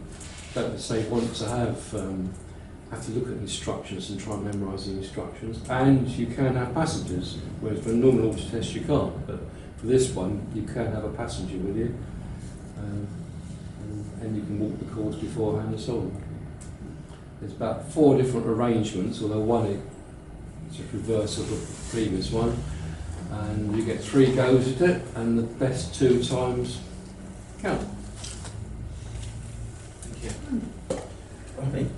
don't say want to have to look at instructions and try and memorise the instructions, and you can have passengers, whereas for a normal auto test you can't. But for this one, you can have a passenger with you, and you can walk the course beforehand and so on. There's about 4 different arrangements, although one is just reverse of the previous one, and you get 3 goes at it, and the best 2 times count. Thank you.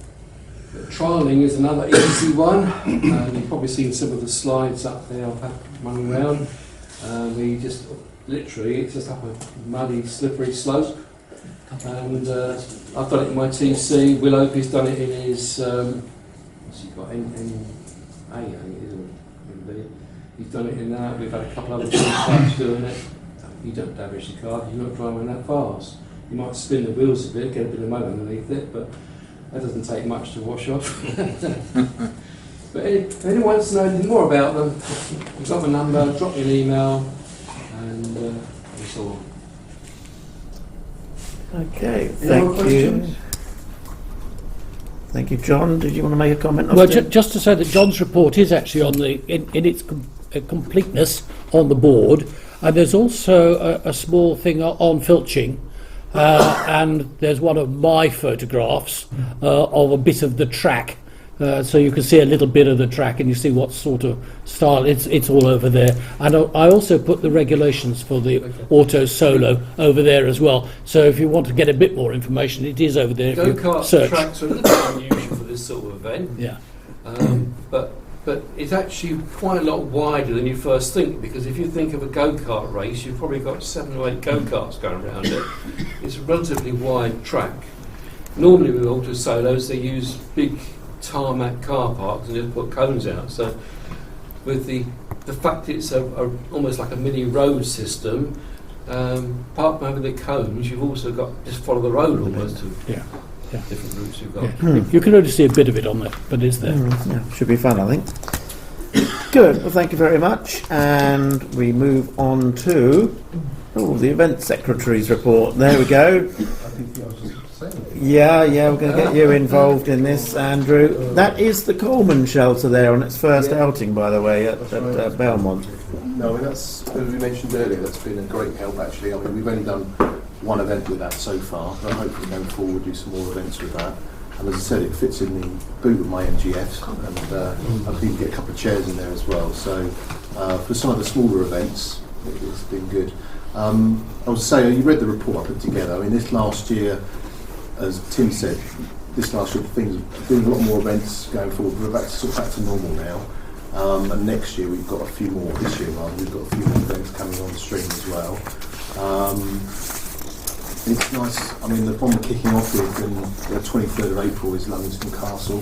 Trialling is another easy one, and you've probably seen some of the slides up there I've had running around. We just literally, it's just up a muddy, slippery slope, and I've done it in my TC. Will Opie's done it in his what's he got? NA, I think it is, or NB. He's done it in that. We've had a couple other types doing it. You don't damage the car because you're not driving that fast. You might spin the wheels a bit, get a bit of mud underneath it, but that doesn't take much to wash off. But if anyone wants to know anything more about them, you've got my number, drop me an email, and so on. Okay, thank you. Thank you, John. Did you want to make a comment? Well, just to say that John's report is actually on in its completeness on the board, and there's also a small thing on filching, and there's one of my photographs of a bit of the track. So you can see a little bit of the track, and you see what sort of style. It's all over there. And I also put the regulations for the auto solo over there as well. So if you want to get a bit more information, it is over there. If you Go-kart search. tracks are a little bit unusual for this sort of event. Yeah. But it's actually quite a lot wider than you first think, because if you think of a go-kart race, you've probably got 7 or 8 go-karts going around it. It's a relatively wide track. Normally with auto solos, they use big tarmac car parks and just put cones out. So with the fact it's almost like a mini road system, apart from having the cones, you've also got just follow the road almost. Yeah. Yeah. Different routes you've got. Yeah. You can only see a bit of it on there, but it's there. Yeah, should be fun, I think. Good. Well, thank you very much. And we move on to the event secretary's report. There we go. Yeah, we're going to get you involved in this, Andrew. That is the Coleman shelter there on its first outing, by the way, at Belmont. No, I mean, that's, as we mentioned earlier, that's been a great help actually. I mean, we've only done one event with that so far, but hopefully going forward we'll do some more events with that. And as I said, it fits in the boot of my MGFs, and I think you get a couple of chairs in there as well. So for some of the smaller events, it's been good. I would say, you read the report I put together. I mean, this last year, as Tim said, things doing a lot more events going forward. We're back to normal now. And next year we've got a few more. This year, rather, we've got a few more events coming on stream as well. It's nice. I mean, the one we're kicking off with on the 23rd of April is Luddingstone Castle.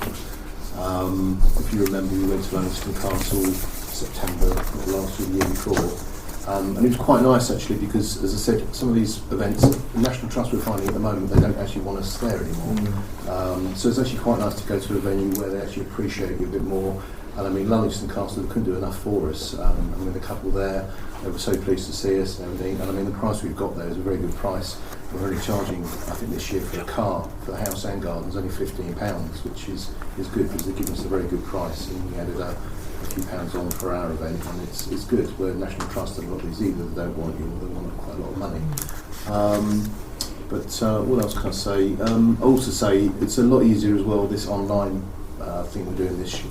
If you remember, we went to Luddingstone Castle September last year, the year before. And it was quite nice actually, because as I said, some of these events, the National Trust we're finding at the moment, they don't actually want us there anymore. So it's actually quite nice to go to a venue where they actually appreciate you a bit more. And I mean, Luddingstone Castle, they couldn't do enough for us. I mean, the couple there, they were so pleased to see us and everything. And I mean, the price we've got there is a very good price. We're only charging, I think this year for a car, for the house and gardens, only £15, which is good, because they're giving us a very good price. And we added a few pounds on for our event, and it's good. We're National Trust, and a lot of these either they don't want you or they want quite a lot of money. But what else can I say? I also say it's a lot easier as well, this online thing we're doing this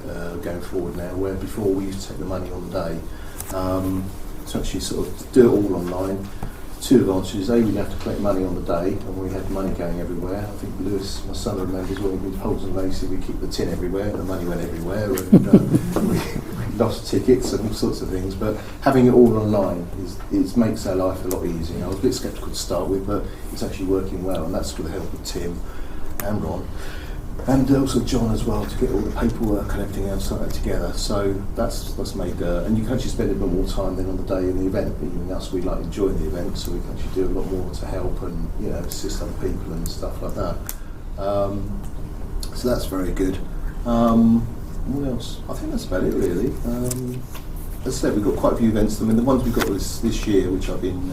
going forward now, where before we used to take the money on the day. To actually sort of do it all online. 2 advantages: A, we didn't have to collect money on the day, and we had money going everywhere. I think Lewis, my son, remembers when we Holds and Lacey, we keep the tin everywhere, and the money went everywhere, and we lost tickets and all sorts of things. But having it all online makes our life a lot easier. I was a bit sceptical to start with, but it's actually working well, and that's with the help of Tim and Ron. And also John as well, to get all the paperwork and everything else like that together. So that's made, and you can actually spend a bit more time than on the day in the event. Even us, we like enjoying the event, so we can actually do a lot more to help and assist other people and stuff like that. So that's very good. What else? I think that's about it really. As I said, we've got quite a few events. I mean, the ones we've got this year, which I've been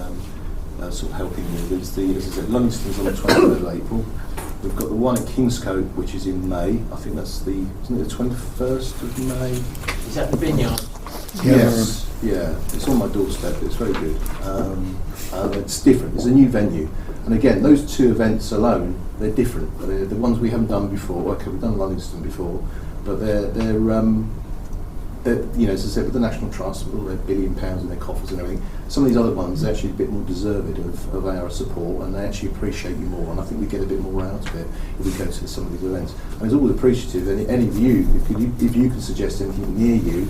sort of helping with, is as I said, Luddingstone's on the 23rd of April. We've got the one at Kingscote, which is in May. I think that's isn't it the 21st of May? Is that the vineyard? Yes, yeah. It's on my doorstep. It's very good. It's different. It's a new venue. And again, those 2 events alone, they're different. They're the ones we haven't done before. Okay, we've done Luddingstone before, but they're as I said, with the National Trust, with all their £1 billion in their coffers and everything, some of these other ones are actually a bit more deserved of our support, and they actually appreciate you more, and I think we get a bit more out of it if we go to some of these events. And it's always appreciative, any of you, if you can suggest anything near you,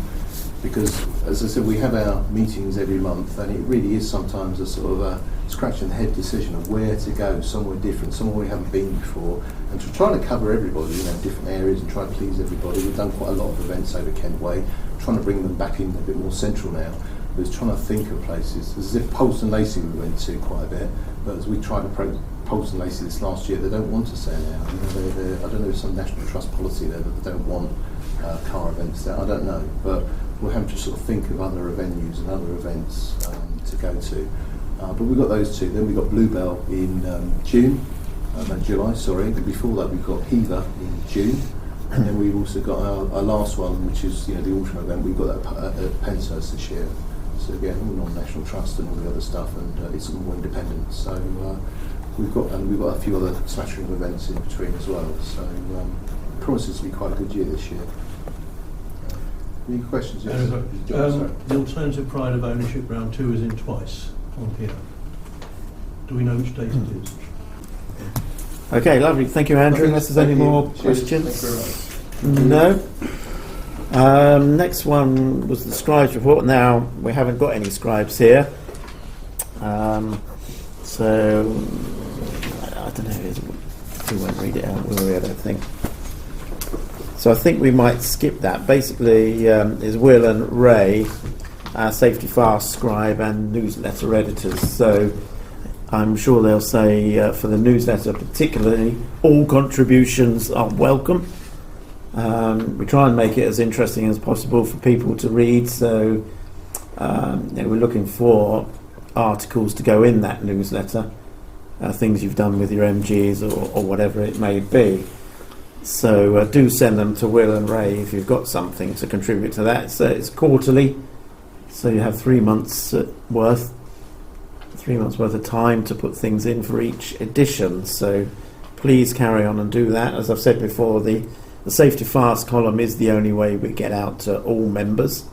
because, as I said, we have our meetings every month, and it really is sometimes a sort of a scratch in the head decision of where to go, somewhere different, somewhere we haven't been before, and to try to cover everybody, different areas, and try to please everybody. We've done quite a lot of events over Kent Way, trying to bring them back in a bit more central now. But it's trying to think of places. As if Pulse and Lacey we went to quite a bit, but as we tried to Pulse and Lacey this last year, they don't want us there now. I don't know if some National Trust policy there that they don't want car events there. I don't know, but we're having to sort of think of other venues and other events to go to. But we've got those 2. Then we've got Bluebell in July, sorry. And before that we've got Heaver in June. And then we've also got our last one, which is the autumn event. We've got that at Penshurst this year. So again, all non-National Trust and all the other stuff, and it's more independent. So we've got a few other smattering of events in between as well. So promises to be quite a good year this year. Any questions? Yes. The Alternative Pride of Ownership Round 2 is in twice on here. Do we know which date it is? Okay, lovely. Thank you, Andrew. Unless there's any more questions. No. Next one was the scribes report. Now we haven't got any scribes here, so I don't know. We won't read it out, will we? I don't think. So I think we might skip that. Basically, is Will and Ray, our Safety Fast scribe and newsletter editors. So I'm sure they'll say for the newsletter particularly, all contributions are welcome. We try and make it as interesting as possible for people to read, so we're looking for articles to go in that newsletter, things you've done with your MGs or whatever it may be. So do send them to Will and Ray if you've got something to contribute to that. So it's quarterly, so you have 3 months worth of time to put things in for each edition. So please carry on and do that. As I've said before, the Safety Fast column is the only way we get out to all members,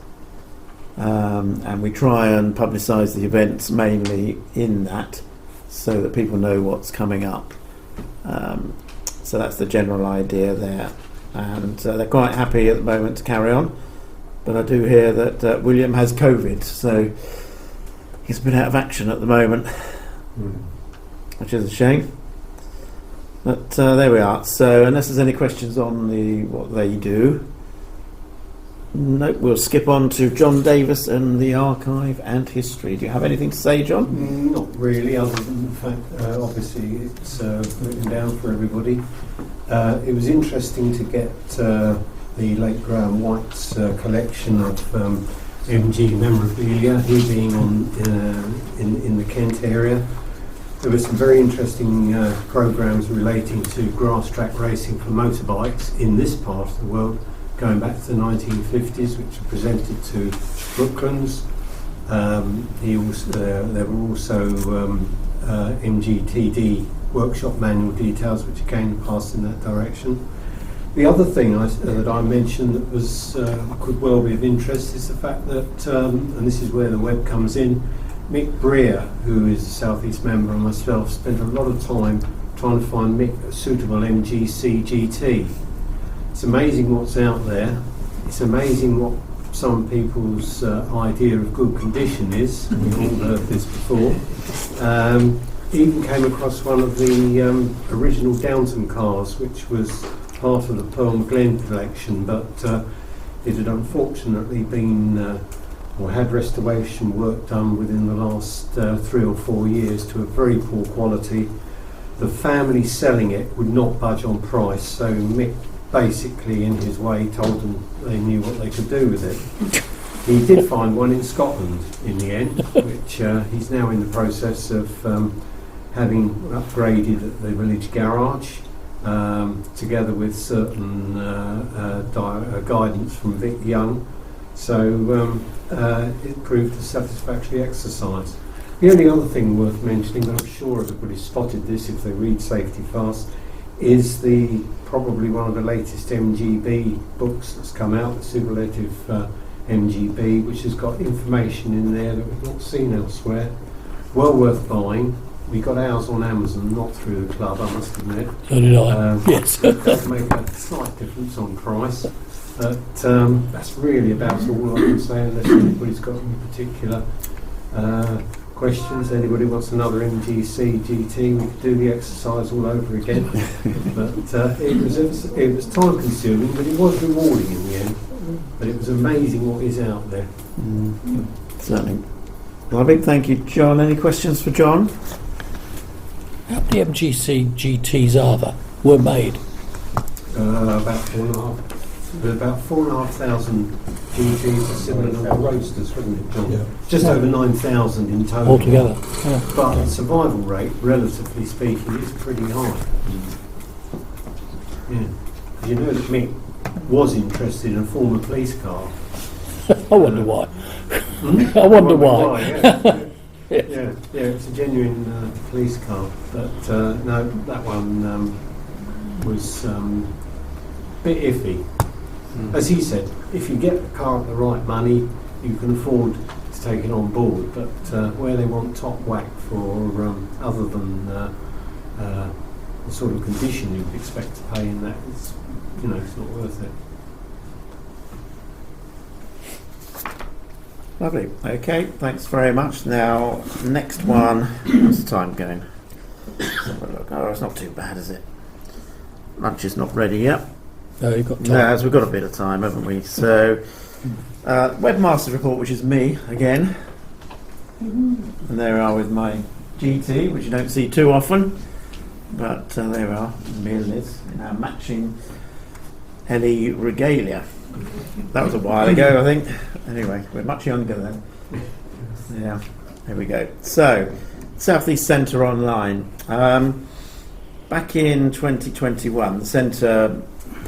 and we try and publicise the events mainly in that so that people know what's coming up. So that's the general idea there, and they're quite happy at the moment to carry on, but I do hear that William has COVID, so he's been out of action at the moment, which is a shame. But there we are. So unless there's any questions on what they do, nope, we'll skip on to John Davis and the archive and history. Do you have anything to say, John? Not really, other than the fact, obviously, it's written down for everybody. It was interesting to get the late Graham White's collection of MG memorabilia, he being in the Kent area. There were some very interesting programmes relating to grass track racing for motorbikes in this part of the world, going back to the 1950s, which were presented to Brooklands. There were also MGTD workshop manual details, which again passed in that direction. The other thing that I mentioned that was could well be of interest is the fact that, and this is where the web comes in, Mick Breer, who is a South East member, and myself spent a lot of time trying to find Mick a suitable Mgccse GT. It's amazing what's out there. It's amazing what some people's idea of good condition is. We've all heard this before. Even came across one of the original Downton cars, which was part of the Pearl Glen collection, but it had unfortunately been or had restoration work done within the last 3 or 4 years to a very poor quality. The family selling it would not budge on price, so Mick basically in his way told them they knew what they could do with it. He did find one in Scotland in the end, which he's now in the process of having upgraded at the village garage, together with certain guidance from Vic Young. So it proved a satisfactory exercise. The only other thing worth mentioning, and I'm sure everybody spotted this if they read Safety Fast, is probably one of the latest MGB books that's come out, the superlative MGB, which has got information in there that we've not seen elsewhere. Well worth buying. We got ours on Amazon, not through the club, I must admit. So did I. Yes. It does make a slight difference on price, but that's really about all I can say, unless anybody's got any particular questions. Anybody wants another Mgccse GT, we could do the exercise all over again. But it was time consuming, but it was rewarding in the end. But it was amazing what is out there. Certainly. Well, a big thank you, John. Any questions for John? How many Mgccse GTs are there? Were made? About 4,500 GTs, a similar number of roasters, wasn't it, John? Yeah. Just over 9,000 in total. Altogether. Yeah. But the survival rate, relatively speaking, is pretty high. Yeah. You know that Mick was interested in a former police car. I wonder why. I wonder why. Yeah. Yeah, it's a genuine police car, but no, that one was a bit iffy. As he said, if you get the car at the right money, you can afford to take it on board, but where they want top whack for other than the sort of condition you'd expect to pay in that, it's not worth it. Lovely. Okay, thanks very much. Now, next one. What's the time going? Let's have a look. Oh, it's not too bad, is it? Lunch is not ready yet. No, you've got time. No, as we've got a bit of time, haven't we? So, webmaster report, which is me again, and there we are with my GT, which you don't see too often, but there we are, me and Liz in our matching LE regalia. That was a while ago, I think. Anyway, we're much younger then. Yeah, here we go. So, South East Centre Online. Back in 2021, the Centre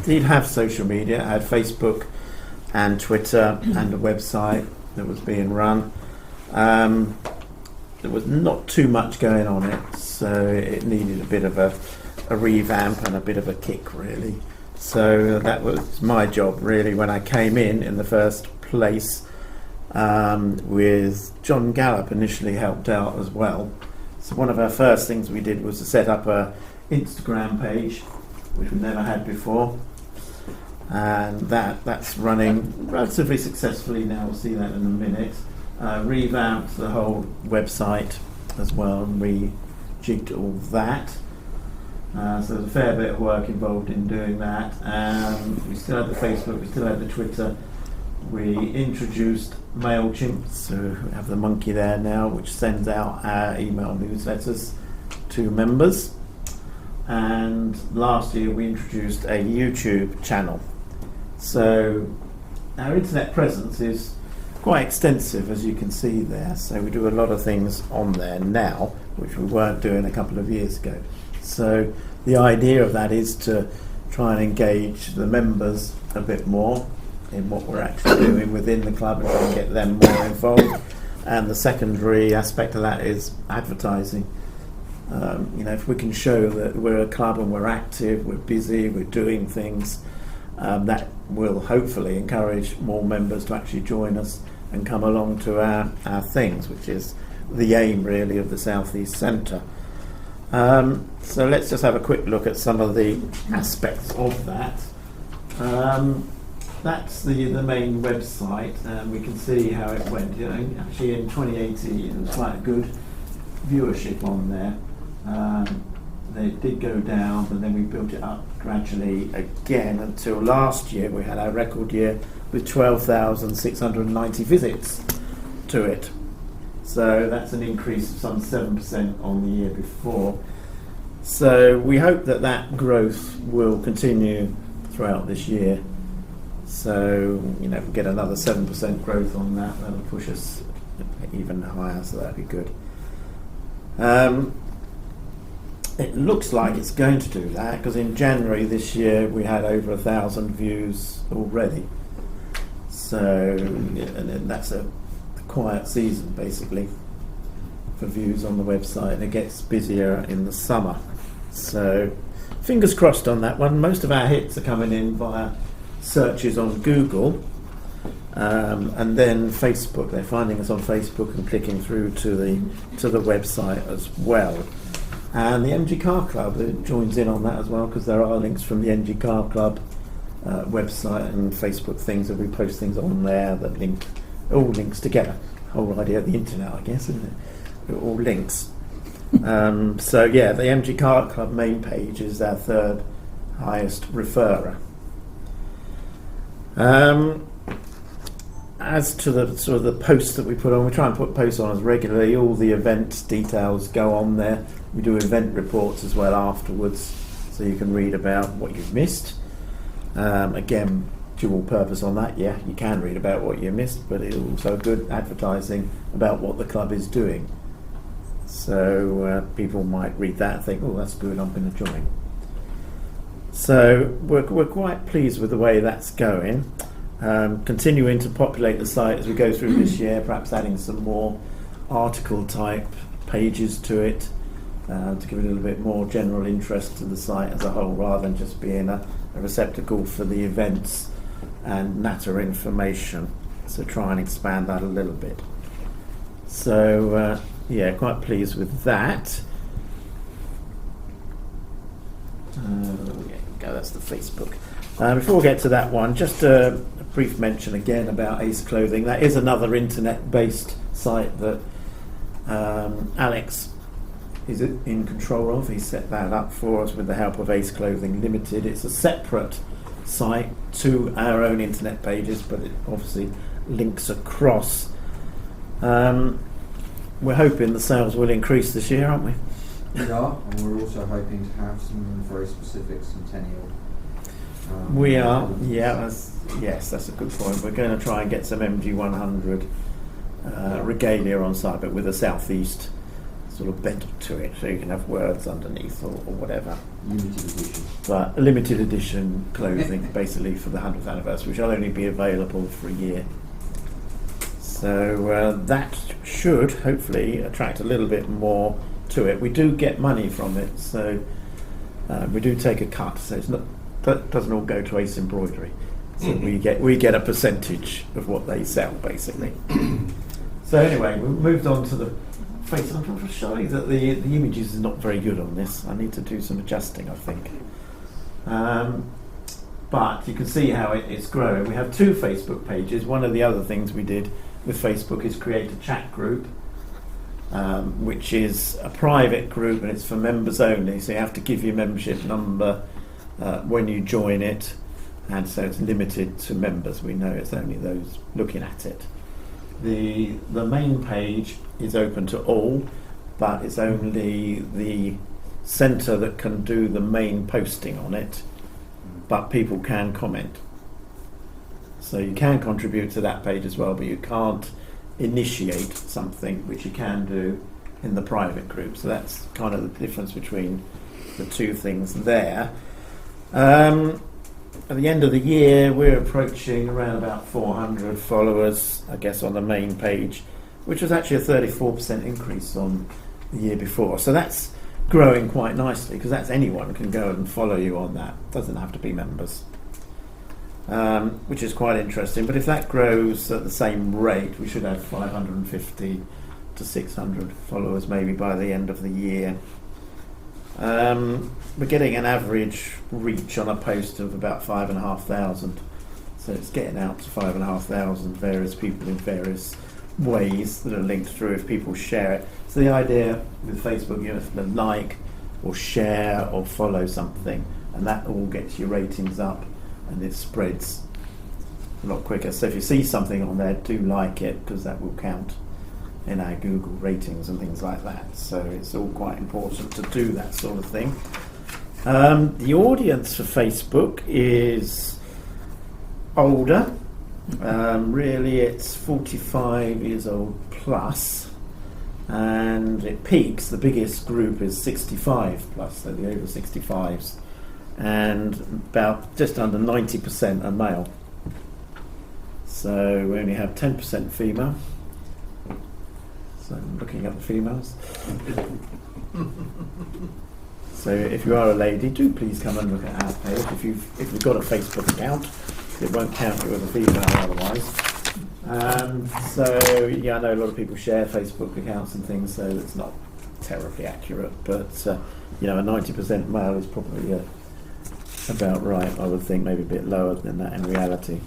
did have social media. It had Facebook and Twitter and a website that was being run. There was not too much going on it, so it needed a bit of a revamp and a bit of a kick, really. So that was my job, really, when I came in the first place, with John Gallup initially helped out as well. So one of our first things we did was to set up a Instagram page, which we never had before, and that's running relatively successfully now. We'll see that in a minute. Revamped the whole website as well, and rejigged all that. So there's a fair bit of work involved in doing that. We still had the Facebook, we still had the Twitter. We introduced MailChimp, so we have the monkey there now, which sends out our email newsletters to members. And last year we introduced a YouTube channel. So our internet presence is quite extensive, as you can see there. So we do a lot of things on there now, which we weren't doing a couple of years ago. So the idea of that is to try and engage the members a bit more in what we're actually doing within the club and try and get them more involved. And the secondary aspect of that is advertising. If we can show that we're a club and we're active, we're busy, we're doing things, that will hopefully encourage more members to actually join us and come along to our things, which is the aim really of the South East Centre. So let's just have a quick look at some of the aspects of that. That's the main website, and we can see how it went. Actually in 2018 it was quite a good viewership on there. They did go down, but then we built it up gradually again until last year we had our record year with 12,690 visits to it. So that's an increase of some 7% on the year before. So we hope that that growth will continue throughout this year. So, if we get another 7% growth on that, that'll push us even higher, so that'd be good. It looks like it's going to do that, because in January this year we had over 1,000 views already. So, and that's a quiet season basically for views on the website, and it gets busier in the summer. So, fingers crossed on that one. Most of our hits are coming in via searches on Google, and then Facebook. They're finding us on Facebook and clicking through to the website as well. And the MG Car Club joins in on that as well, because there are links from the MG Car Club website and Facebook things, and we post things on there that link, all links together. Whole idea of the internet, I guess, isn't it? All links. So yeah, the MG Car Club main page is our third highest referrer. As to the sort of the posts that we put on, we try and put posts on as regularly. All the event details go on there. We do event reports as well afterwards, so you can read about what you've missed. Again, dual purpose on that. Yeah, you can read about what you missed, but it's also good advertising about what the club is doing. So people might read that and think, oh, that's good, I'm going to join. So we're quite pleased with the way that's going. Continuing to populate the site as we go through this year, perhaps adding some more article type pages to it, to give it a little bit more general interest to the site as a whole, rather than just being a receptacle for the events and natter information. So try and expand that a little bit. So yeah, quite pleased with that. Go, that's the Facebook. Before we get to that one, just a brief mention again about Ace Clothing. That is another internet-based site that Alex is in control of. He set that up for us with the help of Ace Clothing Limited. It's a separate site to our own internet pages, but it obviously links across. We're hoping the sales will increase this year, aren't we? We are, and we're also hoping to have some very specific centennial. We are, yeah, yes, that's a good point. We're going to try and get some MG100 regalia on site, but with a southeast sort of bent to it, so you can have words underneath or whatever. Limited edition. But limited edition clothing, basically for the 100th anniversary, which will only be available for a year. So that should hopefully attract a little bit more to it. We do get money from it, so we do take a cut. So it's not, that doesn't all go to Ace Embroidery. So we get a percentage of what they sell, basically. So anyway, we moved on to the face. I'm showing that the images is not very good on this. I need to do some adjusting, I think. But you can see how it's growing. We have 2 Facebook pages. One of the other things we did with Facebook is create a chat group, which is a private group, and it's for members only. So you have to give your membership number when you join it, and so it's limited to members. We know it's only those looking at it. The main page is open to all, but it's only the centre that can do the main posting on it, but people can comment. So you can contribute to that page as well, but you can't initiate something, which you can do in the private group. So that's kind of the difference between the 2 things there. At the end of the year, we're approaching around about 400 followers, I guess, on the main page, which was actually a 34% increase on the year before. So that's growing quite nicely, because that's anyone can go and follow you on that. Doesn't have to be members, which is quite interesting. But if that grows at the same rate, we should have 550 to 600 followers maybe by the end of the year. We're getting an average reach on a post of about 5,500, so it's getting out to 5,500 various people in various ways that are linked through if people share it. So the idea with Facebook, you have to like or share or follow something, and that all gets your ratings up and it spreads a lot quicker. So if you see something on there, do like it, because that will count in our Google ratings and things like that. So it's all quite important to do that sort of thing. The audience for Facebook is older. Really, it's 45 years old plus, and it peaks. The biggest group is 65 plus, so the over 65s, and about just under 90% are male. So we only have 10% female. So I'm looking at the females. So if you are a lady, do please come and look at our page. If you've got a Facebook account, it won't count you as a female otherwise. So yeah, I know a lot of people share Facebook accounts and things, so it's not terribly accurate. But you know, a 90% male is probably about right. I would think maybe a bit lower than that in reality.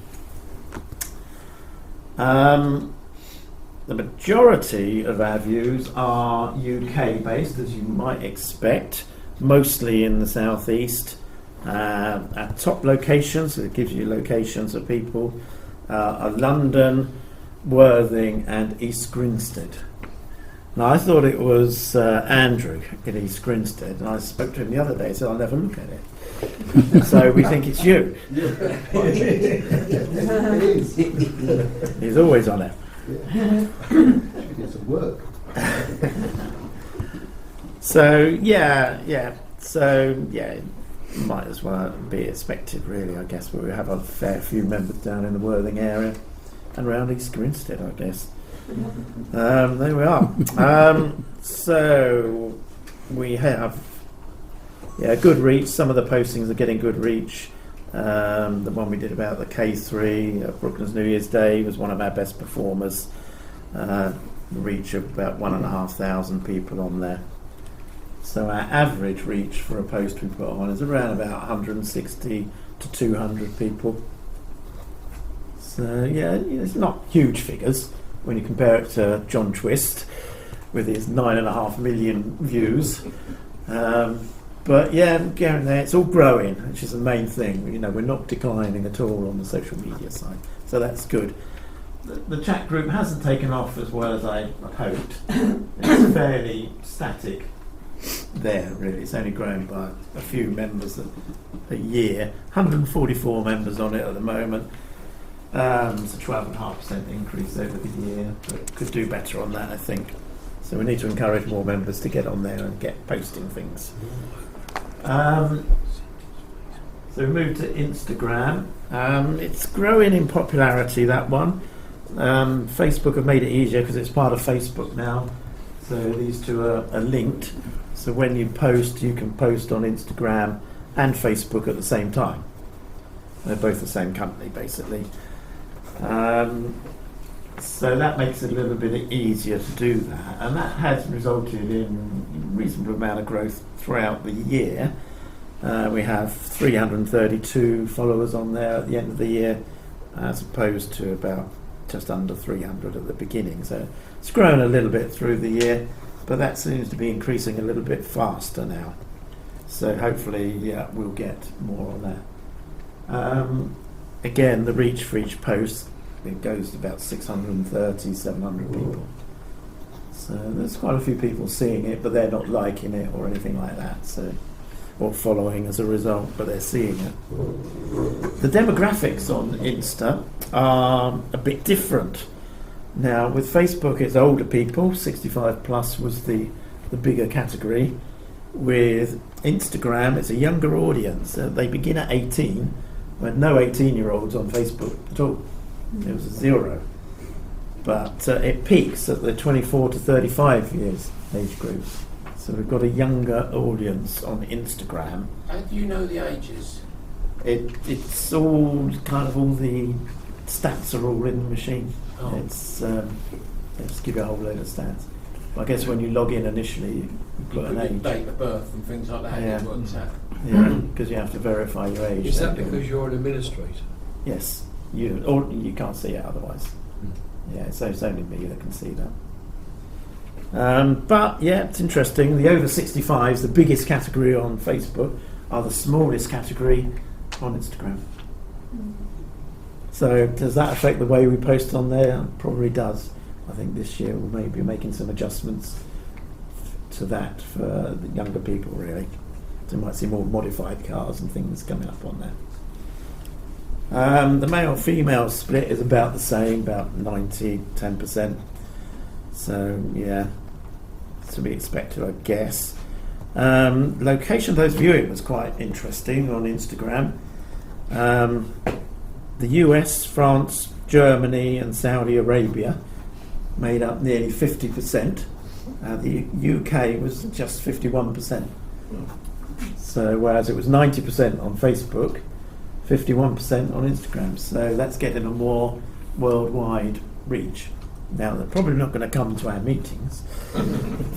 The majority of our views are UK based, as you might expect, mostly in the southeast. Our top locations, so it gives you locations of people, are London, Worthing and East Grinstead. Now I thought it was Andrew in East Grinstead, and I spoke to him the other day, so I'll never look at it. So we think it's you. He's always on it. Get some work. So might as well be expected, really. I guess we have a fair few members down in the Worthing area and around East Grinstead, I guess. There we are. So we have good reach. Some of the postings are getting good reach. The one we did about the K3 Brooklands New Year's Day was one of our best performers. Reach of about 1,500 people on there. So our average reach for a post we put on is around about 160 to 200 people. So it's not huge figures when you compare it to John Twist with his 9.5 million views. But getting there, it's all growing, which is the main thing. We're not declining at all on the social media side, so that's good. The chat group hasn't taken off as well as I hoped. It's fairly static there, really. It's only grown by a few members a year. 144 members on it at the moment. It's a 12.5% increase over the year, but could do better on that, I think. So we need to encourage more members to get on there and get posting things. So we move to Instagram. It's growing in popularity, that one. Facebook have made it easier because it's part of Facebook now. So these two are linked. So when you post, you can post on Instagram and Facebook at the same time. They're both the same company, basically. So that makes it a little bit easier to do that, and that has resulted in a reasonable amount of growth throughout the year. We have 332 followers on there at the end of the year, as opposed to about just under 300 at the beginning. So it's grown a little bit through the year, but that seems to be increasing a little bit faster now. So hopefully, we'll get more on that. Again, the reach for each post, it goes to about 630, 700 people. So there's quite a few people seeing it, but they're not liking it or anything like that, or following as a result, but they're seeing it. The demographics on Insta are a bit different. Now, with Facebook, it's older people, 65 plus was the bigger category. With Instagram, it's a younger audience. They begin at 18, when no 18-year-olds on Facebook at all. It was a 0. But it peaks at the 24 to 35 years age group. So we've got a younger audience on Instagram. How do you know the ages? It's all all the stats are all in the machine. Oh. It's let's give you a whole load of stats. I guess when you log in initially, you put an age. Date of birth and things like that. Yeah. It works out. Yeah, because you have to verify your age. Is that because you're an administrator? Yes, or you can't see it otherwise. Yeah, so it's only me that can see that. But it's interesting. The over 65s, the biggest category on Facebook, are the smallest category on Instagram. So does that affect the way we post on there? Probably does. I think this year we'll maybe be making some adjustments to that for the younger people, really. So you might see more modified cars and things coming up on there. The male-female split is about the same, about 90-10%. So to be expected, I guess. Location of those viewing was quite interesting on Instagram. The US, France, Germany and Saudi Arabia made up nearly 50%. The UK was just 51%. So whereas it was 90% on Facebook, 51% on Instagram. So that's getting a more worldwide reach. Now, they're probably not going to come to our meetings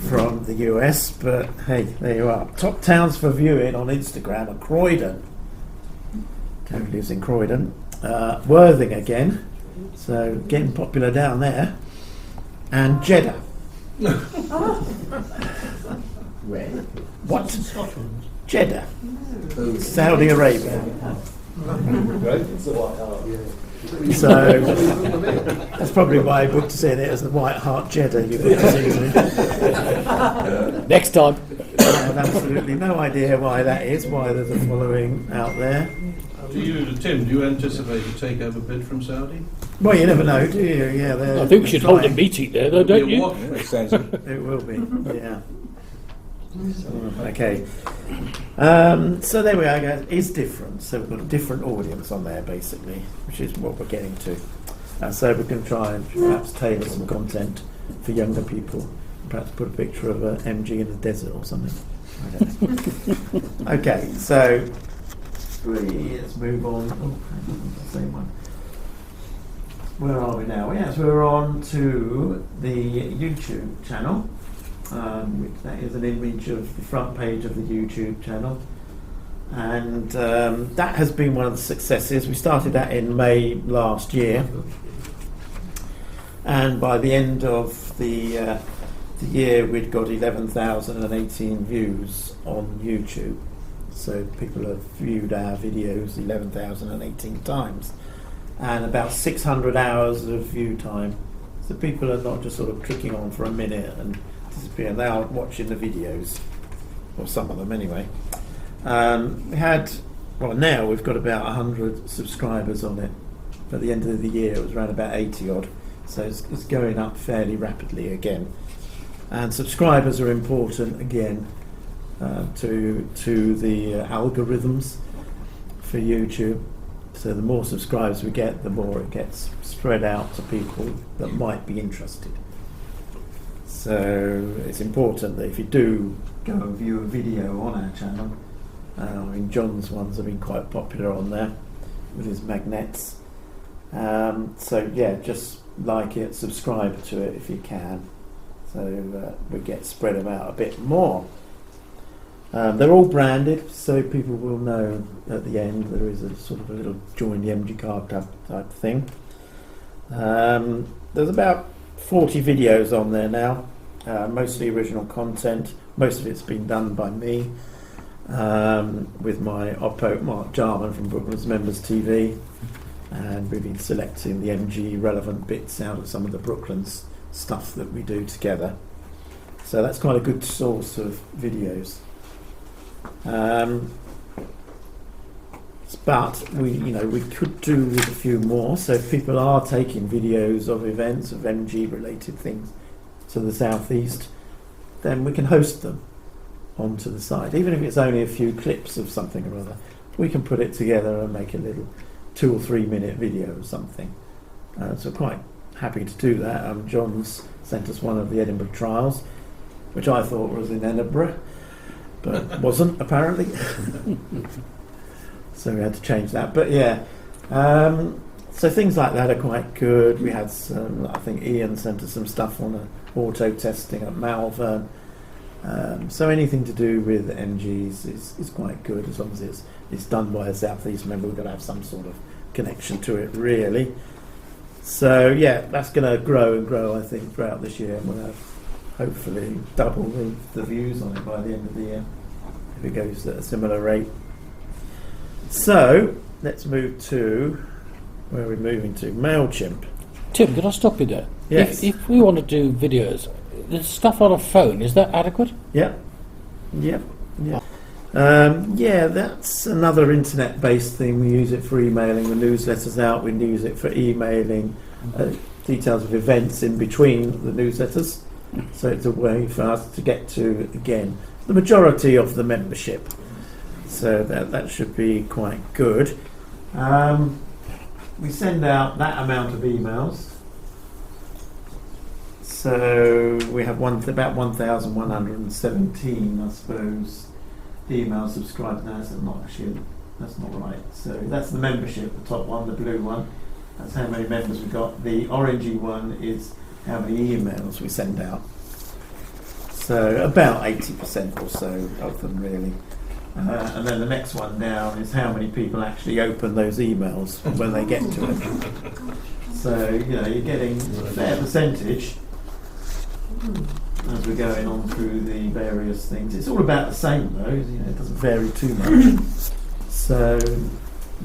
from the US, but hey, there you are. Top towns for viewing on Instagram are Croydon. Tony lives in Croydon. Worthing again, so getting popular down there. And Jeddah. Where? What? Jeddah. Saudi Arabia. So that's probably why I booked to see it as the White Hart Jeddah. You booked to see Next time. I have absolutely no idea why that is, why there's a following out there. Tim, do you anticipate a takeover bid from Saudi? Well, you never know, do you? Yeah, I think we should hold a meeting there, though, don't you? It will be, yeah. Okay. So there we are, guys. It's different. So we've got a different audience on there, basically, which is what we're getting to. So we can try and perhaps tailor some content for younger people. Perhaps put a picture of MG in the desert or something. I don't know. Okay, so let's move on. Oh, the same one. Where are we now? Yes, we're on to the YouTube channel. Which that is an image of the front page of the YouTube channel. And that has been one of the successes. We started that in May last year. And by the end of the year, we'd got 11,018 views on YouTube. So people have viewed our videos 11,018 times. And about 600 hours of view time. So people are not just sort of clicking on for a minute and disappearing. They are watching the videos, or some of them anyway. Now we've got about 100 subscribers on it. At the end of the year, it was around about 80 odd. So it's going up fairly rapidly again. And subscribers are important again to the algorithms for YouTube. So the more subscribers we get, the more it gets spread out to people that might be interested. So it's important that if you do go and view a video on our channel, John's ones have been quite popular on there with his magnets. So yeah, just like it, subscribe to it if you can, so we get spread them out a bit more. They're all branded, so people will know at the end there is a sort of a little join the MG Card Club type thing. There's about 40 videos on there now, mostly original content. Most of it's been done by me with my Oppo Mark Jarman from Brooklyn's Members TV. And we've been selecting the MG relevant bits out of some of the Brooklands stuff that we do together. So that's quite a good source of videos. But we could do with a few more. So if people are taking videos of events of MG related things to the southeast, then we can host them onto the site. Even if it's only a few clips of something or other, we can put it together and make a little 2 or 3 minute video or something. So quite happy to do that. John's sent us one of the Edinburgh trials, which I thought was in Edinburgh, but wasn't apparently. So we had to change that. But yeah, so things like that are quite good. We had some, I think Ian sent us some stuff on auto testing at Malvern. So anything to do with MGs is quite good, as long as it's done by a Southeast member. We've got to have some sort of connection to it, really. So yeah, that's going to grow and grow, I think, throughout this year, and we'll have hopefully double the views on it by the end of the year if it goes at a similar rate. So let's move to where are we moving to? MailChimp. Tim, can I stop you there? Yes. If we want to do videos, the stuff on a phone, is that adequate? Yep. Yeah, that's another internet-based thing. We use it for emailing the newsletters out. We use it for emailing details of events in between the newsletters. So it's a way for us to get to, again, the majority of the membership. So that should be quite good. We send out that amount of emails. So we have about 1,117, I suppose, email subscribers now. That's not right. So that's the membership, the top one, the blue one. That's how many members we've got. The orangey one is how many emails we send out. So about 80% or so of them, really. And then the next one down is how many people actually open those emails when they get to it. So, you're getting a fair percentage as we're going on through the various things. It's all about the same though, it doesn't vary too much. So,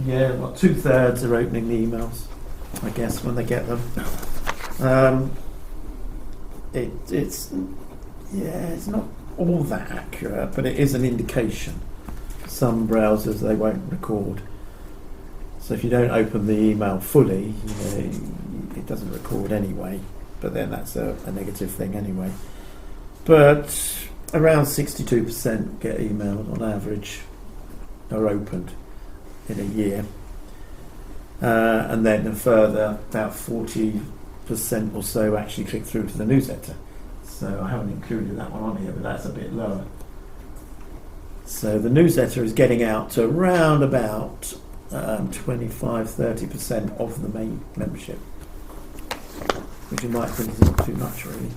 yeah, 2/3 are opening the emails, I guess, when they get them. It's not all that accurate, but it is an indication. Some browsers, they won't record. So if you don't open the email fully, it doesn't record anyway. But then that's a negative thing anyway. But around 62% get emailed on average, are opened in a year. and then a further about 40% or so actually click through to the newsletter. So I haven't included that one on here, but that's a bit lower. So the newsletter is getting out to around about 25-30% of the main membership, which you might think is not too much really.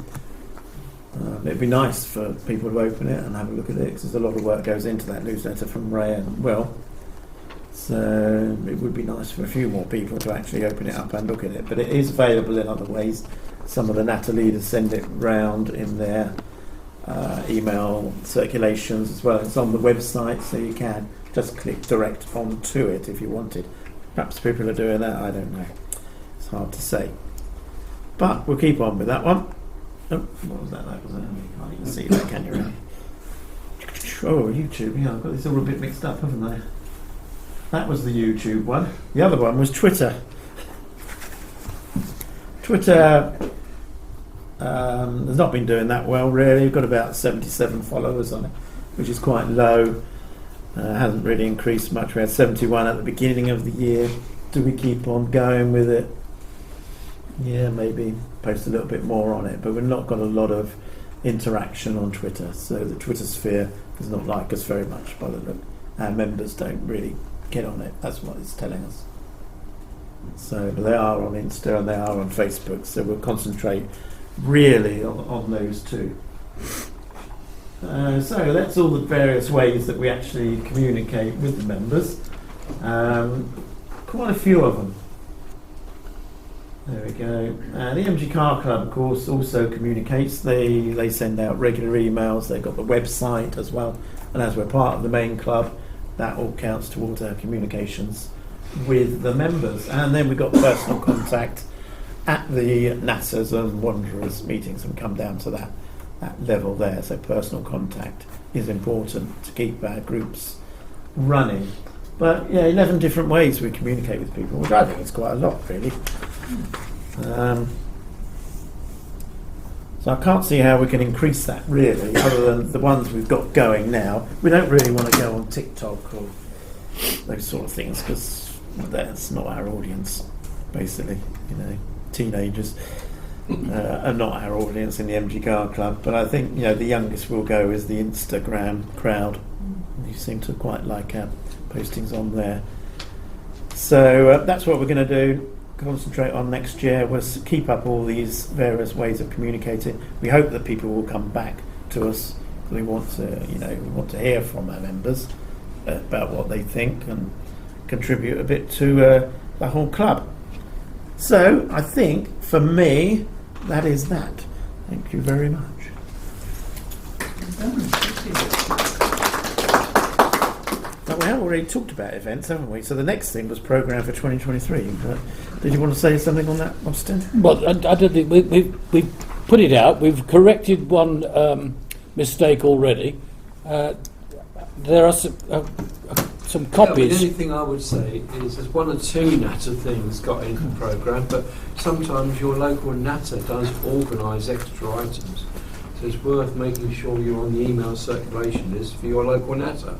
It'd be nice for people to open it and have a look at it, because there's a lot of work goes into that newsletter from Ray and Will. So it would be nice for a few more people to actually open it up and look at it. But it is available in other ways. Some of the NATA leaders send it round in their email circulations as well. It's on the website, so you can just click direct onto it if you wanted. Perhaps people are doing that, I don't know. It's hard to say. But we'll keep on with that one. Oh, what was that? That was it. You can't even see that, can you? Really? Oh, YouTube. Yeah, I've got this all a bit mixed up, haven't I? That was the YouTube one. The other one was Twitter. Twitter has not been doing that well, really. We've got about 77 followers on it, which is quite low. Hasn't really increased much. We had 71 at the beginning of the year. Do we keep on going with it? Yeah, maybe post a little bit more on it, but we've not got a lot of interaction on Twitter, so the Twitter sphere does not like us very much by the look. Our members don't really get on it, that's what it's telling us. So but they are on Insta and they are on Facebook, so we'll concentrate really on those two. So that's all the various ways that we actually communicate with the members. Quite a few of them. There we go. The MG Car Club, of course, also communicates. They send out regular emails. They've got the website as well. And as we're part of the main club, that all counts towards our communications with the members. And then we've got personal contact at the NASAs and Wanderers meetings, and come down to that level there. So personal contact is important to keep our groups running. But yeah, 11 different ways we communicate with people, which I think is quite a lot, really. So I can't see how we can increase that, really, other than the ones we've got going now. We don't really want to go on TikTok or those sort of things, because that's not our audience, basically. You know, teenagers are not our audience in the MG Car Club. But I think, you know, the youngest we'll go is the Instagram crowd. You seem to quite like our postings on there. So that's what we're going to do. Concentrate on next year. We'll keep up all these various ways of communicating. We hope that people will come back to us. We want to, you know, we want to hear from our members about what they think and contribute a bit to the whole club. So I think for me that is that. Thank you very much. Now, we have already talked about events, haven't we? So the next thing was programme for 2023. But did you want to say something on that, Austin? Well, I don't think we've put it out. We've corrected one mistake already. There are some copies. The only thing I would say is there's one or two NATA things got into the programme, but sometimes your local NATA does organise extra items. So it's worth making sure you're on the email circulation list for your local NATA.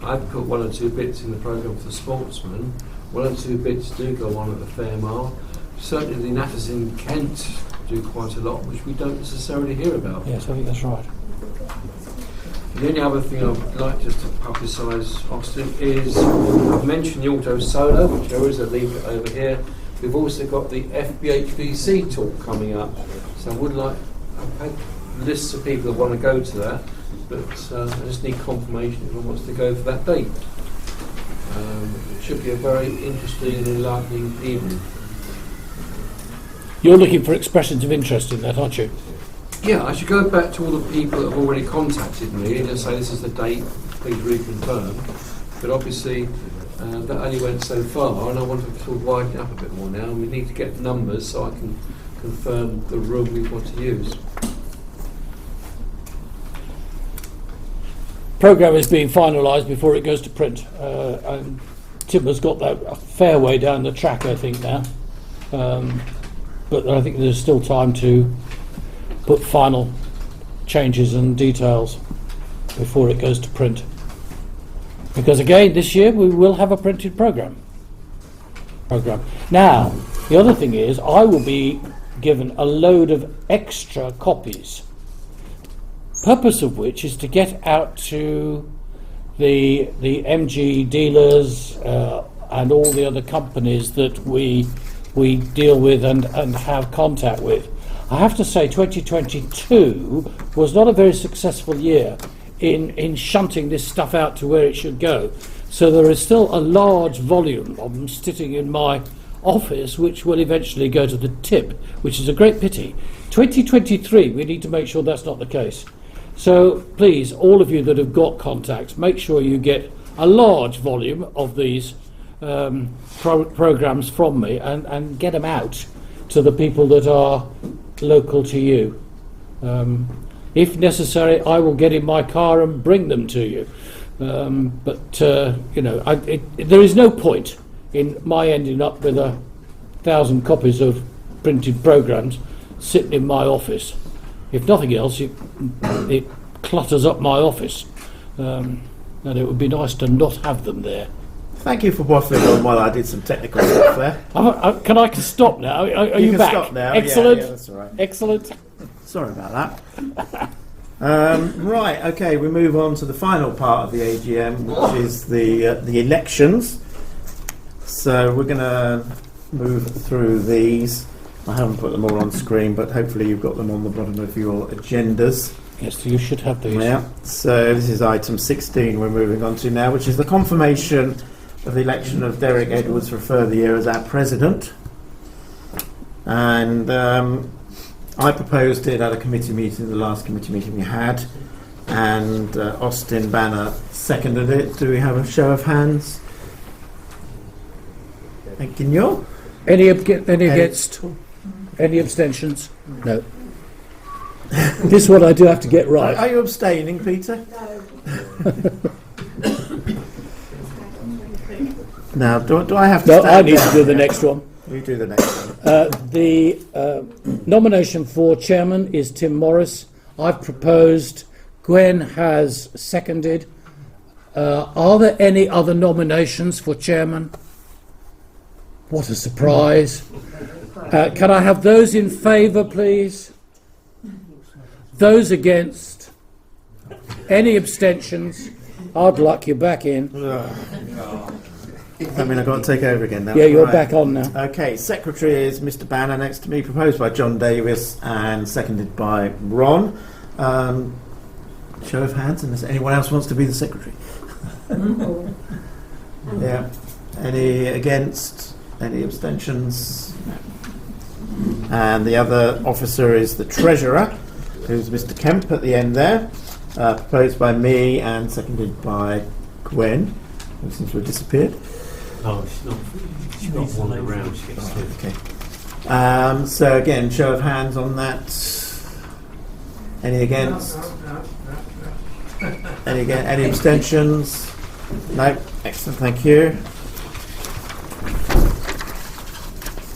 I've put one or two bits in the programme for the sportsmen. One or two bits do go on at the Fair Mile. Certainly the NATAs in Kent do quite a lot, which we don't necessarily hear about. Yes, I think that's right. The only other thing I would like just to publicise, Austin, is I've mentioned the Auto Solo, which there is a leaflet over here. We've also got the FBHVC talk coming up. So I would like, I've had lists of people that want to go to that, but I just need confirmation if anyone wants to go for that date. It should be a very interesting and enlightening evening. You're looking for expressions of interest in that, aren't you? Yeah, I should go back to all the people that have already contacted me and just say this is the date, please reconfirm. But obviously that only went so far, and I want to sort of widen it up a bit more now. We need to get numbers so I can confirm the room we want to use. Programme is being finalised before it goes to print. And Tim has got that a fair way down the track, I think, now. But I think there's still time to put final changes and details before it goes to print. Because again, this year we will have a printed programme. programme. Now, the other thing is, I will be given a load of extra copies, purpose of which is to get out to the MG dealers and all the other companies that we deal with and have contact with. I have to say 2022 was not a very successful year in shunting this stuff out to where it should go. So there is still a large volume of them sitting in my office which will eventually go to the tip, which is a great pity. 2023, we need to make sure that's not the case. So please, all of you that have got contacts, make sure you get a large volume of these programmes from me and get them out to the people that are local to you. If necessary, I will get in my car and bring them to you. You know, there is no point in my ending up with 1,000 copies of printed programmes sitting in my office. If nothing else, it clutters up my office, and it would be nice to not have them there. Thank you for waffling on while I did some technical stuff there. Can I stop now? Are you can back? Stop now. Excellent. Yeah, that's all right. Excellent. Sorry about that. Right, okay, we move on to the final part of the AGM, which is the elections. So we're going to move through these. I haven't put them all on screen, but hopefully you've got them on the bottom of your agendas. Yes, so you should have these. Yeah, so this is item 16 we're moving on to now, which is the confirmation of the election of Derek Edwards for a further year as our president. And I proposed it at a committee meeting, the last committee meeting we had, and Austin Banner seconded it. Do we have a show of hands? Thank you. Any against? Any abstentions? No. This one I do have to get right. Are you abstaining, Peter? Now, do I have to No, stand I need down? to do the next one. You do the next one. The nomination for chairman is Tim Morris. I've proposed. Gwen has seconded. Are there any other nominations for chairman? What a surprise. Can I have those in favour, please? Those against? Any abstentions? Hard luck, you're back in. I mean, I've got to take over again now. Yeah, you're back on now. Okay, secretary is Mr. Banner next to me, proposed by John Davis and seconded by Ron. Show of hands, unless anyone else wants to be the secretary. Yeah. Any against? Any abstentions? And the other officer is the treasurer, who's Mr. Kemp at the end there, proposed by me and seconded by Gwen, who seems to have disappeared. Oh, she's not wandered around. She gets to. Okay. So again, show of hands on that. Any against? Any abstentions? No. Excellent. Thank you.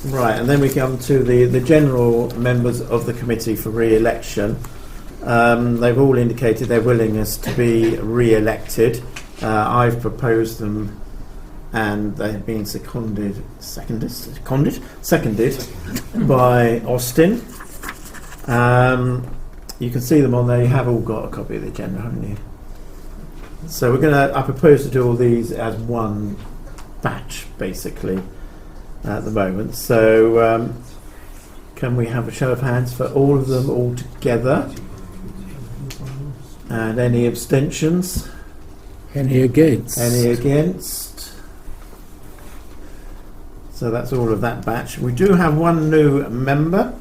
Right, and then we come to the general members of the committee for re-election. They've all indicated their willingness to be re-elected. I've proposed them, and they've been seconded by Austin. You can see them on there. You have all got a copy of the agenda, haven't you? So I propose to do all these as one batch, basically, at the moment. So can we have a show of hands for all of them all together? And any abstentions? Any against? Any against? So that's all of that batch. We do have one new member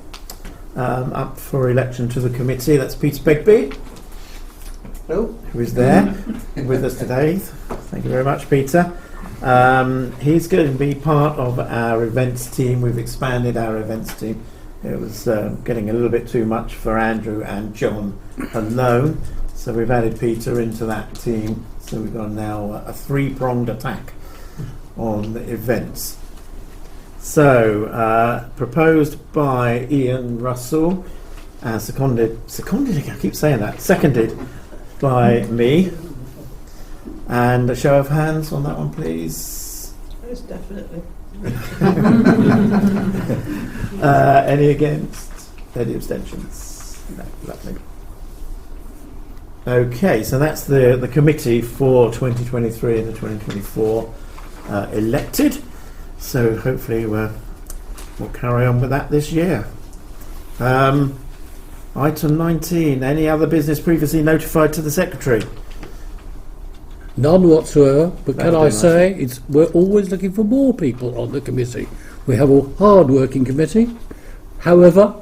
up for election to the committee. That's Peter Begbie, who is there with us today. Thank you very much, Peter. He's going to be part of our events team. We've expanded our events team. It was getting a little bit too much for Andrew and John alone, so we've added Peter into that team. So we've got now a three-pronged attack on the events. So proposed by Ian Russell, seconded, I keep saying that, seconded by me. And a show of hands on that one, please. Yes, definitely. Any against? Any abstentions? No, lovely. Okay, so that's the committee for 2023 and the 2024 elected. So hopefully we'll carry on with that this year. Item 19, any other business previously notified to the Secretary? None whatsoever, but That'll can do I say we're always looking for more people on the committee. We have a hard-working committee. However,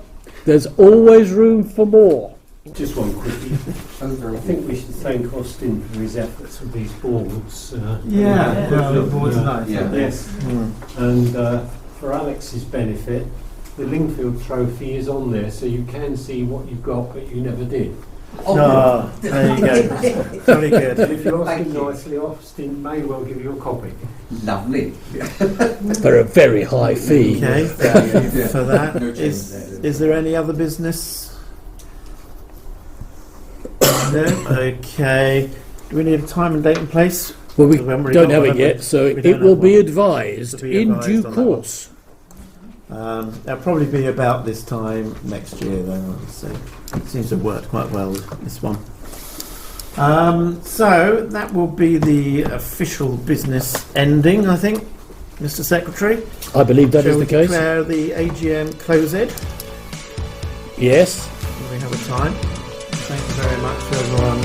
there's always room for more. Just one quickie. I think we should thank Austin for his efforts with these boards. The board's nice. Yes. And for Alex's benefit, the Lingfield Trophy is on there, so you can see what you've got, but you never did. Oh, there you go. Very good. And if you ask him nicely, Austin may well give you a copy. Lovely. For a very high fee. Okay, thank you for that. Is there any other business? No? Okay. Do we need a time and date and place? Well, we haven't really don't got have one, it yet, we? so We it don't will have be one. advised To be in advised due on that one. course. That'll probably be about this time next year, though. So it seems to have worked quite well, this one. So that will be the official business ending, I think, Mr. Secretary. I believe that is the case. Declare the AGM closed. Yes. We have a time. Thank you very much to everyone